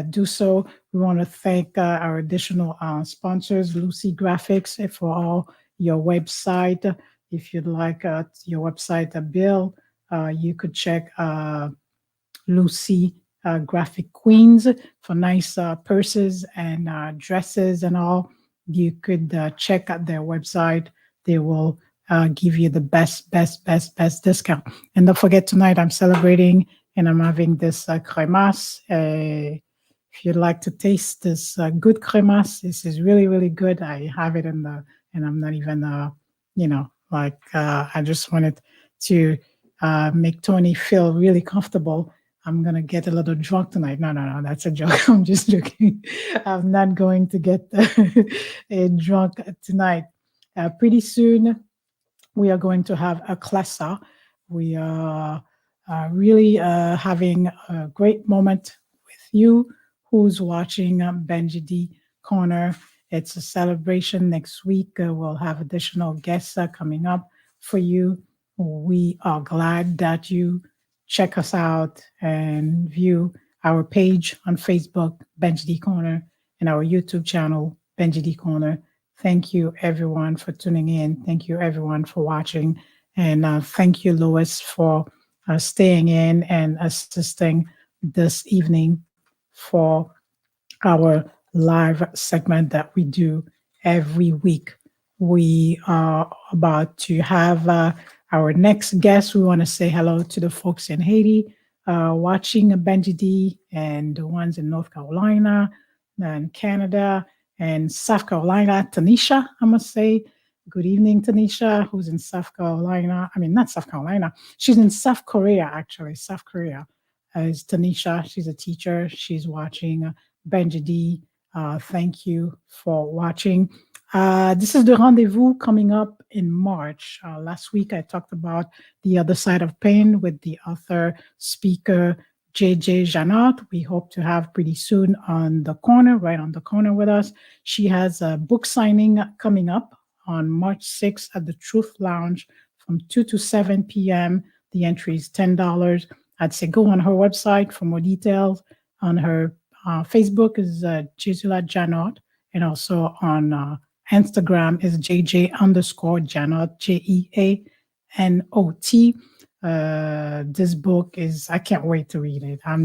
B: Do so. We want to thank our additional sponsors, Lucy Graphics, for all your website. If you'd like your website bill, you could check Lucy Graphic Queens for nice purses and dresses and all. You could check out their website. They will give you the best discount. And don't forget, tonight I'm celebrating and I'm having this crémasse. If you'd like to taste this good crémasse, this is really, really good. I have it and I'm not even, I just wanted to make Toni feel really comfortable. I'm going to get a little drunk tonight. No, that's a joke. I'm just joking. I'm not going to get drunk tonight. Pretty soon, we are going to have AKLESSO. We are really having a great moment with you who's watching Benji D Corner. It's a celebration next week. We'll have additional guests coming up for you. We are glad that you check us out and view our page on Facebook, Benji D Corner, and our YouTube channel, Benji D Corner. Thank you, everyone, for tuning in. Thank you, everyone, for watching. And thank you, Louis, for staying in and assisting this evening for our live segment that we do every week. We are about to have our next guest. We want to say hello to the folks in Haiti watching Benji D, and the ones in North Carolina and Canada and South Carolina. Tanisha, I must say, good evening, Tanisha, who's in South Carolina. I mean, not South Carolina. She's in South Korea, actually. South Korea is Tanisha. She's a teacher. She's watching Benji D. Thank you for watching. This is the rendezvous coming up in March. Last week, I talked about The Other Side of Pain with the author, speaker, JJ Janot. We hope to have pretty soon right on the corner with us. She has a book signing coming up on March 6th at the Truth Lounge from 2 to 7 p.m. The entry is $10. I'd say go on her website for more details. On her Facebook is Jesula Janot, and also on Instagram is JJ_Janot, JEANOT. This book is, I can't wait to read it. I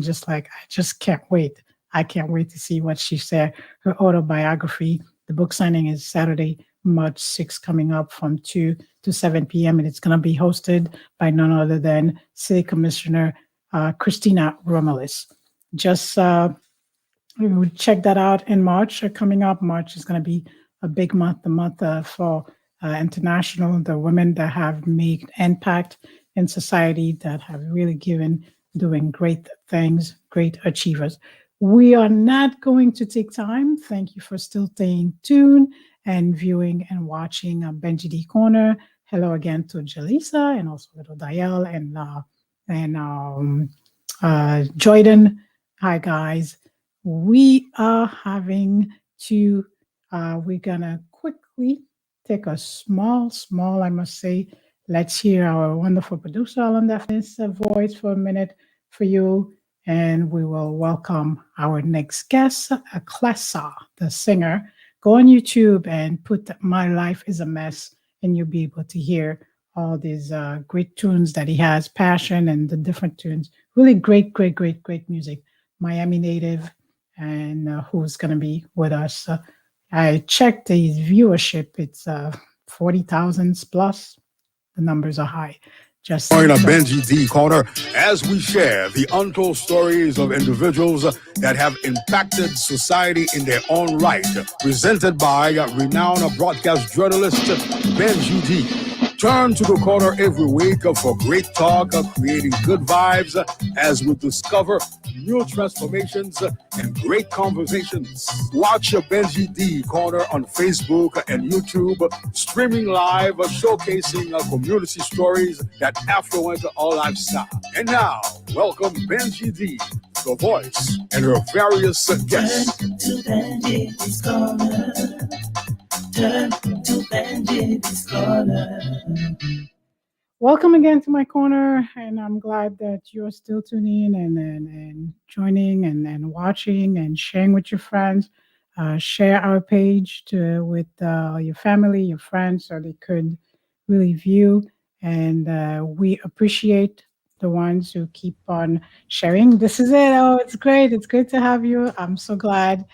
B: just can't wait. I can't wait to see what she said. Her autobiography. The book signing is Saturday, March 6th, coming up from 2 to 7 p.m. And it's going to be hosted by none other than City Commissioner Christina Romelis. Just check that out in March. Coming up, March is going to be a big month, the month for international, the women that have made impact in society, that have really doing great things, great achievers. We are not going to take time. Thank you for still staying tuned and viewing and watching Benji D Corner. Hello again to Jalisa and also little Dial and Jordan. Hi guys. We are having to, we're gonna quickly take a small, I must say, let's hear our wonderful producer, Alan Daphne's voice for a minute for you. And we will welcome our next guest, AKLESSO, the singer. Go on YouTube and put My Life is a Mess, and you'll be able to hear all these great tunes that he has, Passion and the different tunes. Really great music. Miami native, and who's going to be with us. I checked his viewership. It's 40,000 plus. The numbers are high. Just
A: Join a Benji D Corner as we share the untold stories of individuals that have impacted society in their own right. Presented by renowned broadcast journalist Benji D. Turn to the corner every week for great talk, creating good vibes as we discover new transformations and great conversations. Watch your Benji D Corner on Facebook and YouTube, streaming live, showcasing community stories that affluent our lifestyle. And now, welcome Benji D, the voice, and her various guests.
D: Turn to Benji's Corner. Turn to Benji's Corner.
B: Welcome again to my corner, and I'm glad that you're still tuning in and joining and watching and sharing with your friends. Share our page with your family, your friends, so they could really view. And we appreciate the ones who keep on sharing. This is it. Oh, it's great. It's great to have you. I'm so glad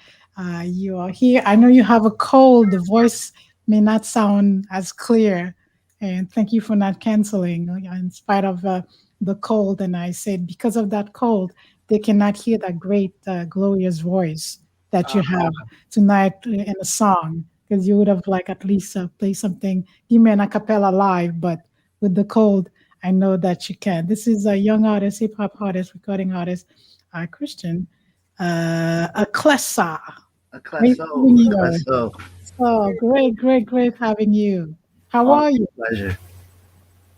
B: you are here. I know you have a cold. The voice may not sound as clear, and thank you for not canceling in spite of the cold. And I said, because of that cold, they cannot hear that great, glorious voice that you have tonight in a song, because you would have like at least play something, give me an a cappella live, but with the cold, I know that you can. This is a young artist, hip hop artist, recording artist, Christian, AKLESSO.
E: AKLESSO.
B: Oh, great having you. How are you?
E: Pleasure.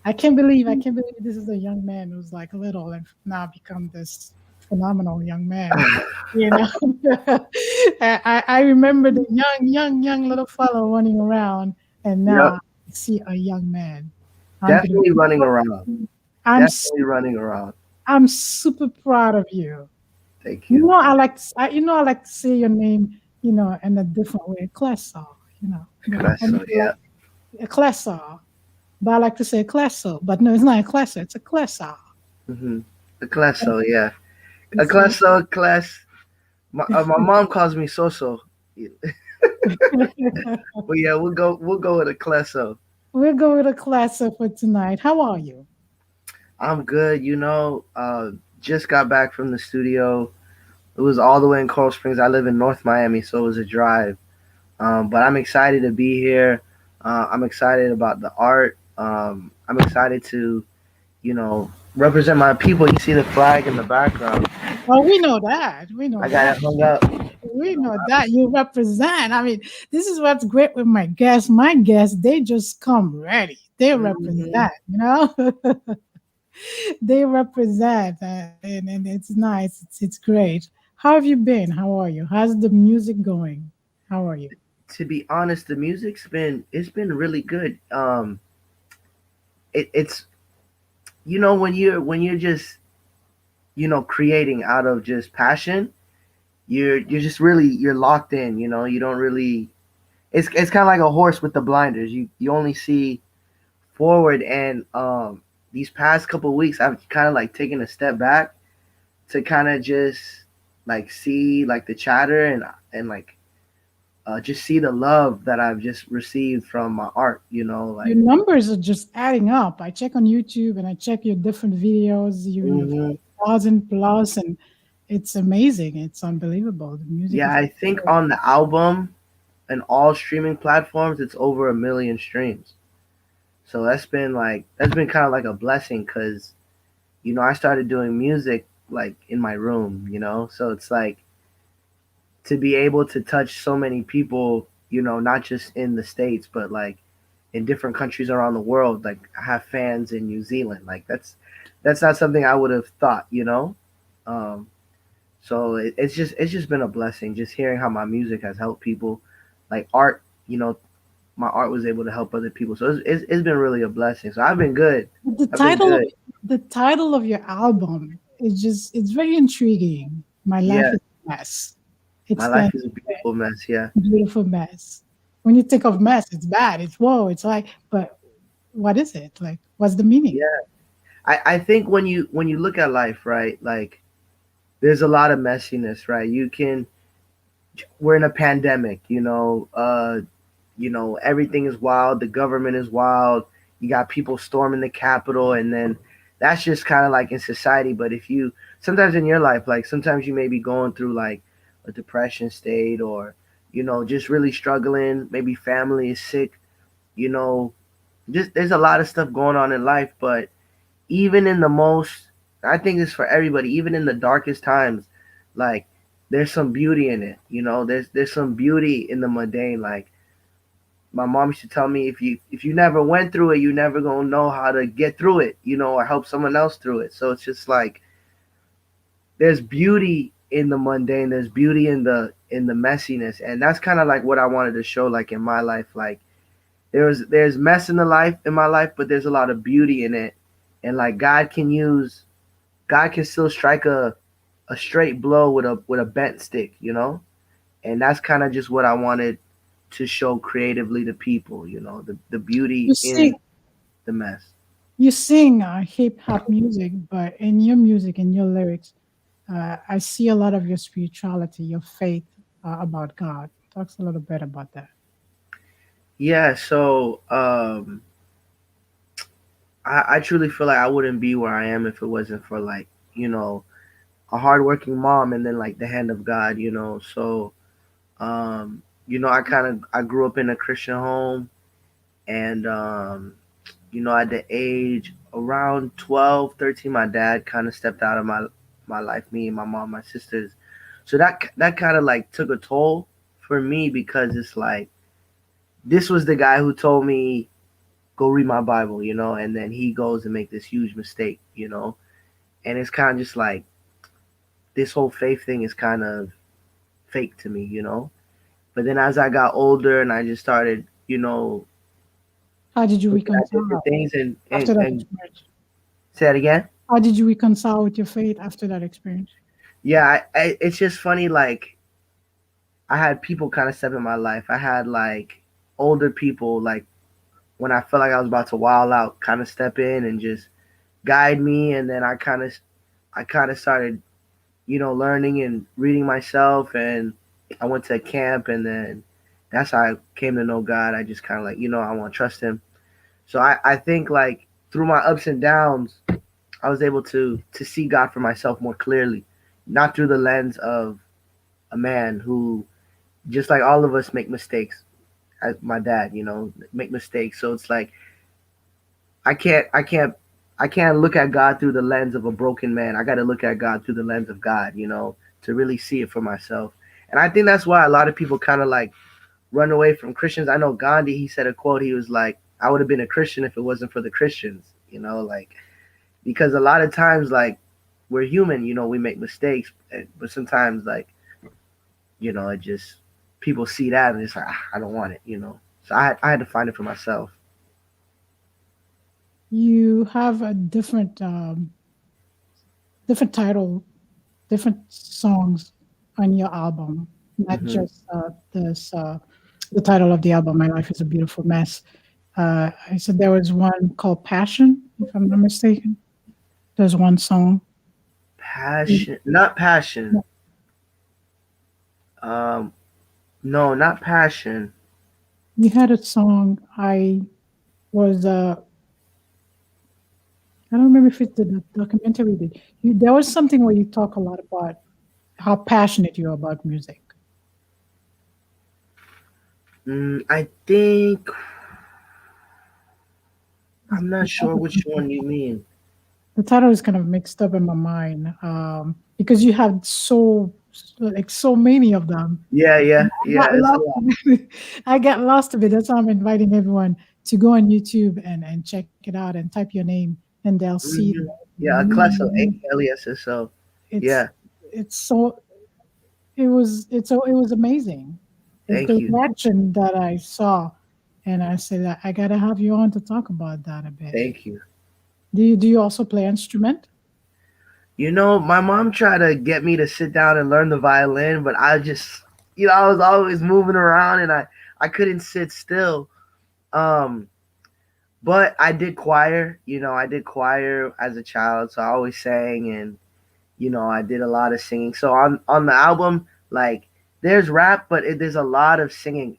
B: I can't believe this is a young man who's like little and now become this phenomenal young man. You know, I remember the young little fellow running around, and now I see a young man.
E: Definitely running around.
B: I'm
E: running around.
B: I'm super proud of you.
E: Thank you.
B: You know, I like to say your name, in a different way. AKLESSO,
E: AKLESSO, yeah.
B: AKLESSO. But I like to say AKLESSO, but no, it's not AKLESSO, it's AKLESSO.
E: Mm-hmm. AKLESSO, yeah. AKLESSO, class. My mom calls me Soso. But yeah, we'll go with AKLESSO.
B: We'll go with AKLESSO for tonight. How are you?
E: I'm good. Just got back from the studio. It was all the way in Coral Springs. I live in North Miami, so it was a drive. But I'm excited to be here. I'm excited about the art. I'm excited to, represent my people. You see the flag in the background.
B: Well, we know that.
E: I got it hung up.
B: We know that you represent. I mean, this is what's great with my guests. My guests, they just come ready. They represent, They represent, and it's nice. It's great. How have you been? How are you? How's the music going? How are you?
E: To be honest, the music's been really good. It's when you're just creating out of just passion, you're just really you're locked in. You don't really. It's kind of like a horse with the blinders. You only see forward, and these past couple of weeks, I've kind of like taken a step back to kind of just like see like the chatter and like just see the love that I've just received from my art. Like
B: your numbers are just adding up. I check on YouTube and I check your different videos. You're in the 1,000 plus, and it's amazing. It's unbelievable. The music.
E: Yeah, I think on the album and all streaming platforms, it's over 1 million streams. So that's been kind of like a blessing because, I started doing music like in my room, so it's like to be able to touch so many people, not just in the States, but like in different countries around the world. Like I have fans in New Zealand. Like that's not something I would have thought, So it's just been a blessing just hearing how my music has helped people, like art, my art was able to help other people. So it's been really a blessing. So I've been good.
B: The title of your album is it's very intriguing. My life is a mess.
E: My life is a beautiful mess. Yeah.
B: Beautiful mess. When you think of mess, it's bad. It's whoa. It's like, but what is it? Like, what's the meaning?
E: Yeah. I think when you look at life, right, like there's a lot of messiness, right? We're in a pandemic, everything is wild. The government is wild. you got people storming the Capitol, and then that's just kind of like in society. But if you sometimes in your life, like sometimes you may be going through like a depression state, or just really struggling. Maybe family is sick. You know, just there's a lot of stuff going on in life. But even in the most, I think it's for everybody. Even in the darkest times, like there's some beauty in it. There's some beauty in the mundane. Like my mom used to tell me, if you never went through it, you never gonna know how to get through it, or help someone else through it. So it's just like there's beauty in the mundane, there's beauty in the messiness, and that's kind of like what I wanted to show, like in my life. Like there's mess in my life, but there's a lot of beauty in it, and like God can still strike a straight blow with a bent stick, and that's kind of just what I wanted to show creatively to people, the
B: You
E: beauty in
B: sing,
E: the mess.
B: you sing hip hop music, but in your music, in your lyrics, I see a lot of your spirituality, your faith about God. Talks a little bit about that.
E: Yeah, so I truly feel like I wouldn't be where I am if it wasn't for like, a hardworking mom and then like the hand of God, So I grew up in a Christian home, and at the age around 12, 13, my dad kind of stepped out of my life, me and my mom, my sisters. So that kind of like took a toll for me, because it's like this was the guy who told me go read my Bible, and then he goes and make this huge mistake, and it's kind of just like this whole faith thing is kind of fake to me, But then as I got older and I just started,
B: How did you
E: looking at different
B: reconcile
E: things and
B: after
E: and,
B: that
E: and
B: experience?
E: say that again.
B: How did you reconcile with your faith after that experience?
E: Yeah, it's just funny. Like I had people kind of step in my life. I had like older people, like when I felt like I was about to wild out, kind of step in and just guide me. And then I kind of started, learning and reading myself. And I went to a camp, and then that's how I came to know God. I just kind of like, I want to trust Him. So I think like through my ups and downs, I was able to see God for myself more clearly, not through the lens of a man who, just like all of us, make mistakes. As my dad, make mistakes. So it's like I can't I can't I can't look at God through the lens of a broken man. I got to look at God through the lens of God, to really see it for myself. And I think that's why a lot of people kind of like run away from Christians. I know Gandhi, he said a quote. He was like, "I would have been a Christian if it wasn't for the Christians." Like because a lot of times like we're human, we make mistakes, but sometimes like it just people see that and it's like I don't want it. So I had to find it for myself.
B: You have a different title, different songs on your album, not
E: Hmm.
B: just this. The title of the album, "My Life Is a Beautiful Mess." I said there was one called "Passion," if I'm not mistaken. There's one song.
E: Passion, not passion. Um, no, not passion.
B: You had a song. I was. I don't remember if it's the documentary. There was something where you talk a lot about how passionate you are about music.
E: I think I'm not sure which one you mean.
B: The title is kind of mixed up in my mind because you have so many of them.
E: Yeah, yeah,
B: I
E: yeah.
B: got
E: It's a
B: lost.
E: lot.
B: I got lost a bit. That's why I'm inviting everyone to go on YouTube and check it out and type your name, and they'll see
E: Hmm. Yeah, AKLESSO, AKLESSO.
B: it's
E: Yeah,
B: it's so it was amazing. It's
E: thank
B: the
E: you,
B: reaction that I saw, and I said I gotta have you on to talk about that a bit.
E: thank you.
B: Do you also play instrument?
E: My mom tried to get me to sit down and learn the violin, but I just, I was always moving around and I couldn't sit still. Um, but I did choir. I did choir as a child, so I always sang, and I did a lot of singing. So on the album, like there's rap, but there's a lot of singing.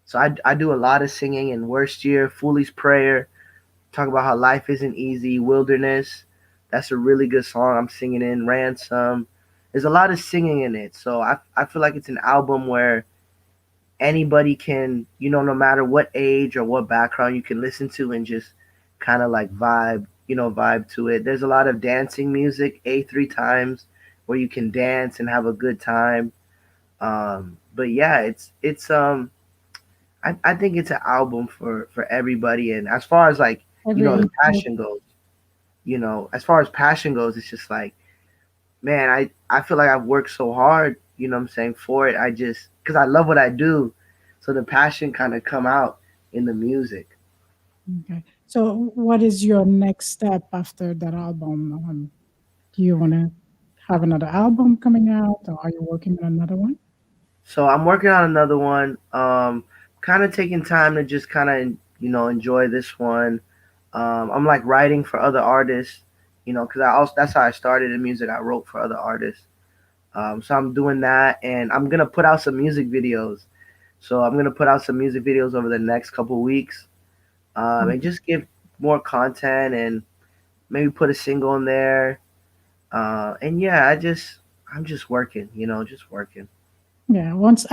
E: So I do a lot of singing in Worst Year, Foolie's Prayer, talk about how life isn't easy, Wilderness. That's a really good song I'm singing in, Ransom. There's a lot of singing in it. So I feel like it's an album where anybody can, no matter what age or what background, you can listen to and just kind of like vibe to it. There's a lot of dancing music, A3 times, where you can dance and have a good time. But yeah, I think it's an album for everybody. And as far as like,
B: Every
E: the
B: age group.
E: passion goes, as far as passion goes, it's just like, man, I feel like I've worked so hard, what I'm saying, for it. Because I love what I do. So the passion kind of come out in the music.
B: Okay. So, what is your next step after that album? Do you want to have another album coming out, or are you working on another one?
E: So I'm working on another one. Kind of taking time to just kind of, enjoy this one. I'm like writing for other artists, because that's how I started in music. I wrote for other artists. So I'm doing that, and I'm gonna put out some music videos. So I'm gonna put out some music videos over the next couple weeks, and
B: Mhm.
E: just give more content and maybe put a single in there. And yeah, I'm just working, just working.
B: Yeah, once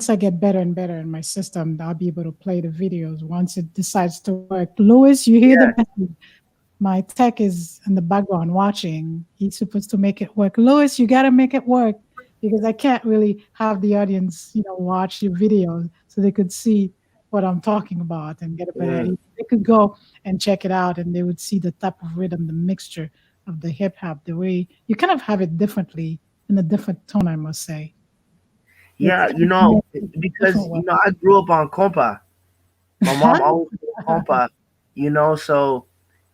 B: I get better and better in my system, I'll be able to play the videos once it decides to work. Louis, you hear the
E: Yeah,
B: message. My tech is in the background watching. He's supposed to make it work. Louis, you got to make it work because I can't really have the audience, watch your videos so they could see what I'm talking about and get a better
E: mm,
B: idea. They could go and check it out and they would see the type of rhythm, the mixture of the hip hop, the way you kind of have it differently in a different tone, I must say. It's
E: yeah,
B: it's a
E: because
B: different way.
E: I grew up on compa. My mom always played compa, so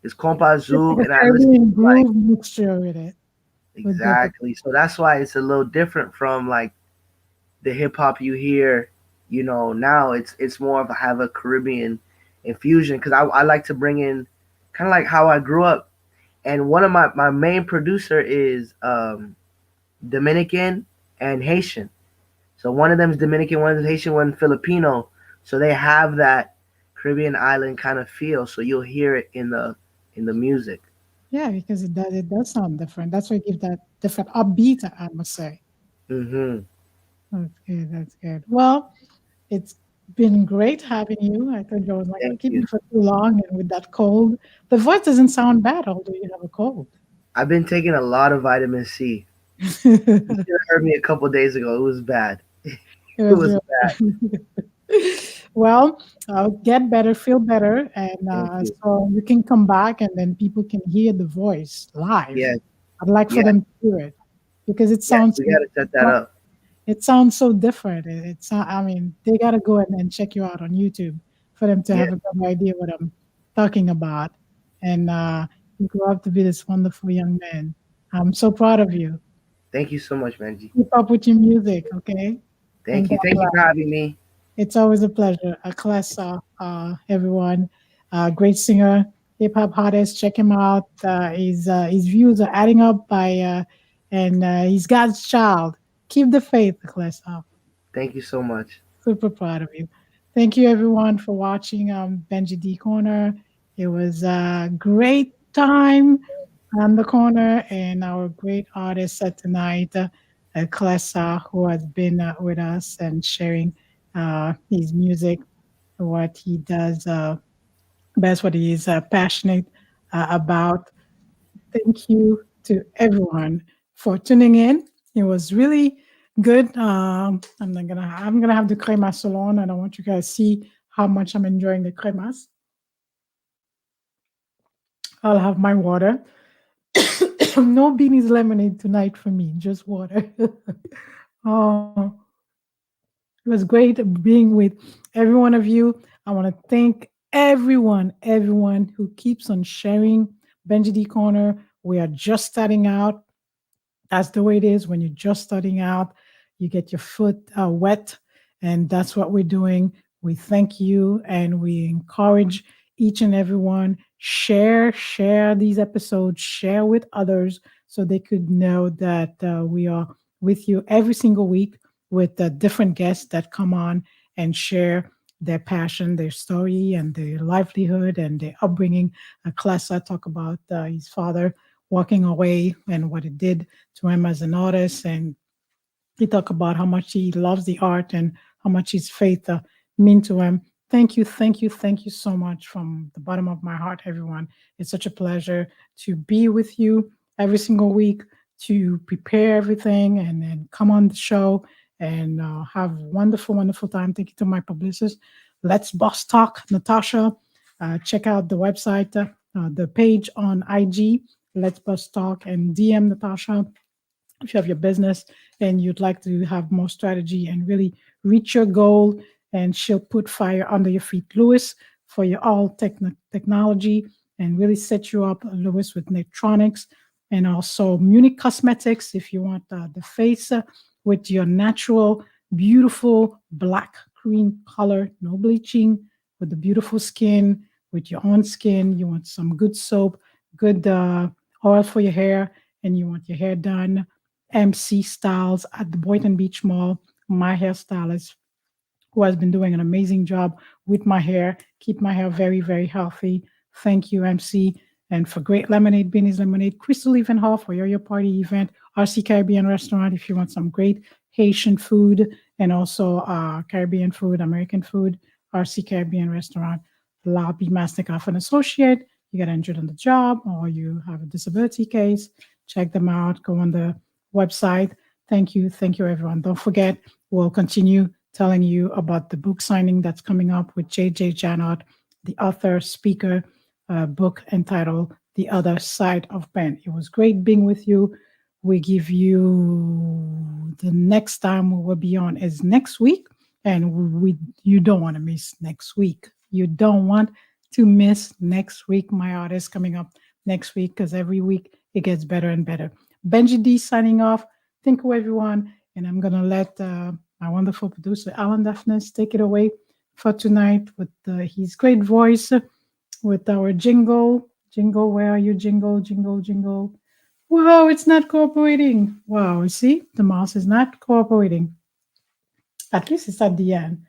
E: it's compa
B: It's like
E: zouk,
B: a
E: and I listen
B: Caribbean
E: to like
B: groove mixture with it. With the
E: exactly. So that's why it's a little different from like the hip hop you hear. Now it's more of have a Caribbean infusion because I like to bring in kind of like how I grew up. And one of my main producer is Dominican and Haitian. So one of them is Dominican, one is Haitian, one Filipino. So they have that Caribbean island kind of feel. So you'll hear it in the music.
B: Yeah, because it does sound different. That's why it gives that different upbeat, I must say.
E: Hmm.
B: That's good. That's good. Well, it's been great having you. I thought I was not going
E: Thank
B: to keep
E: you.
B: you for too long, and with that cold, the voice doesn't sound bad, although you have a cold.
E: I've been taking a lot of vitamin C. You should have heard me a couple days ago. It was bad.
B: It
E: It
B: was
E: was
B: real.
E: bad.
B: Well, I'll get better, feel better, and
E: Thank you.
B: so you can come back, and then people can hear the voice live.
E: Yes,
B: I'd like for
E: yes,
B: them to hear it because it
E: yes.
B: sounds
E: We got to set that up.
B: it sounds so different. I mean, they got to go and check you out on YouTube for them to
E: Yeah.
B: have a better idea what I'm talking about. And you grow up to be this wonderful young man. I'm so proud of you.
E: Thank you so much, Benji.
B: Keep up with your music, okay? And
E: Thank you.
B: God
E: Thank you
B: bless.
E: for having me.
B: It's always a pleasure. AKLESSO, everyone. Great singer, hip hop artist. Check him out. His views are adding up and he's God's child. Keep the faith, AKLESSO.
E: Thank you so much.
B: Super proud of you. Thank you, everyone, for watching Benji D Corner. It was a great time on the corner, and our great artist tonight, Klessa, who has been with us and sharing his music, what he does best, what he is passionate about. Thank you to everyone for tuning in. It was really good. I'm gonna have the cremas salon, and I want you guys to see how much I'm enjoying the cremas. I'll have my water. No beanies lemonade tonight for me, just water. Oh, it was great being with every one of you. I want to thank everyone who keeps on sharing Benji D Corner. We are just starting out. That's the way it is when you're just starting out. You get your foot wet, and that's what we're doing. We thank you, and we encourage each and everyone share these episodes, share with others, so they could know that we are with you every single week with different guests that come on and share their passion, their story, and their livelihood and their upbringing. AKLESSO talk about his father walking away and what it did to him as an artist, and he talked about how much he loves the art and how much his faith mean to him. Thank you, thank you, thank you so much from the bottom of my heart, everyone. It's such a pleasure to be with you every single week, to prepare everything and then come on the show and have wonderful, wonderful time. Thank you to my publicist. Let's Boss Talk, Natasha. Check out the website, the page on IG, Let's Boss Talk, and DM Natasha if you have your business and you'd like to have more strategy and really reach your goal, and she'll put fire under your feet. Lewis, for your all technology and really set you up, Lewis, with electronics, and also Munich Cosmetics if you want the face with your natural, beautiful black cream color, no bleaching, with the beautiful skin, with your own skin. You want some good soap, good oil for your hair, and you want your hair done. MC Styles at the Boynton Beach Mall, my hairstylist, who has been doing an amazing job with my hair, keep my hair very, very healthy. Thank you, MC. And for great lemonade, Benny's Lemonade, Crystal Even Hall for your party event, RC Caribbean Restaurant if you want some great Haitian food and also Caribbean food, American food, RC Caribbean Restaurant, Lobby Mastercraft and Associate. You get injured on the job or you have a disability case, check them out, go on the website. Thank you, everyone. Don't forget, we'll continue telling you about the book signing that's coming up with JJ Janot, the author, speaker, book entitled The Other Side of Ben. It was great being with you. We give you the next time we will be on is next week, and you don't want to miss next week. You don't want to miss next week. My artist coming up next week, because every week it gets better and better. Benji D signing off. Thank you, everyone. And I'm going to let my wonderful producer, Alan Daphnis, take it away for tonight with his great voice, with our jingle. Jingle, where are you? Jingle, jingle, jingle. Wow, it's not cooperating. Wow, see, the mouse is not cooperating. At least it's at the end.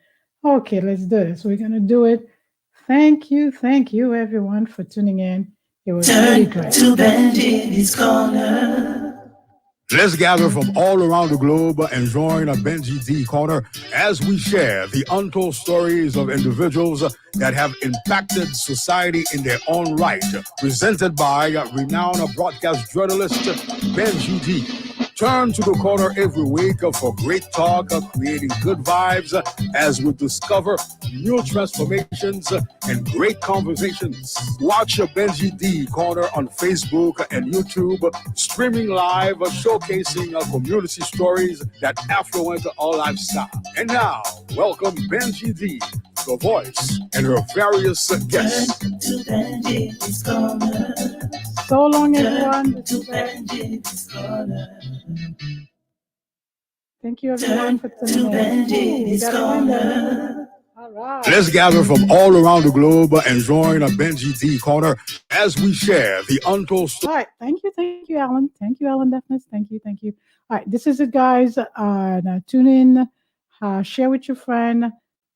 B: Okay, let's do this. We're going to do it. Thank you, everyone, for tuning in. It was really great.
D: To Benji's Corner.
A: Let's gather from all around the globe and join a Benji D Corner as we share the untold stories of individuals that have impacted society in their own right. Presented by renowned broadcast journalist Benji D. Turn to the corner every week for great talk, creating good vibes as we discover new transformations and great conversations. Watch Benji D Corner on Facebook and YouTube, streaming live, showcasing community stories that affluence our lifestyle. And now, welcome Benji D, the voice, and her various guests.
D: To Benji's Corner.
B: So long, everyone.
D: To Benji's Corner.
B: Thank you, everyone, for tuning in. All right.
A: Let's gather from all around the globe and join a Benji D Corner as we share the untold stories.
B: All right. Thank you, Alan. Thank you, Alan Deafness. Thank you. All right. This is it, guys. Now tune in, share with your friend,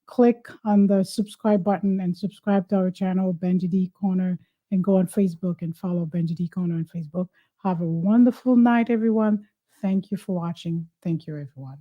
B: click on the subscribe button and subscribe to our channel, Benji D Corner, and go on Facebook and follow Benji D Corner on Facebook. Have a wonderful night, everyone. Thank you for watching. Thank you, everyone.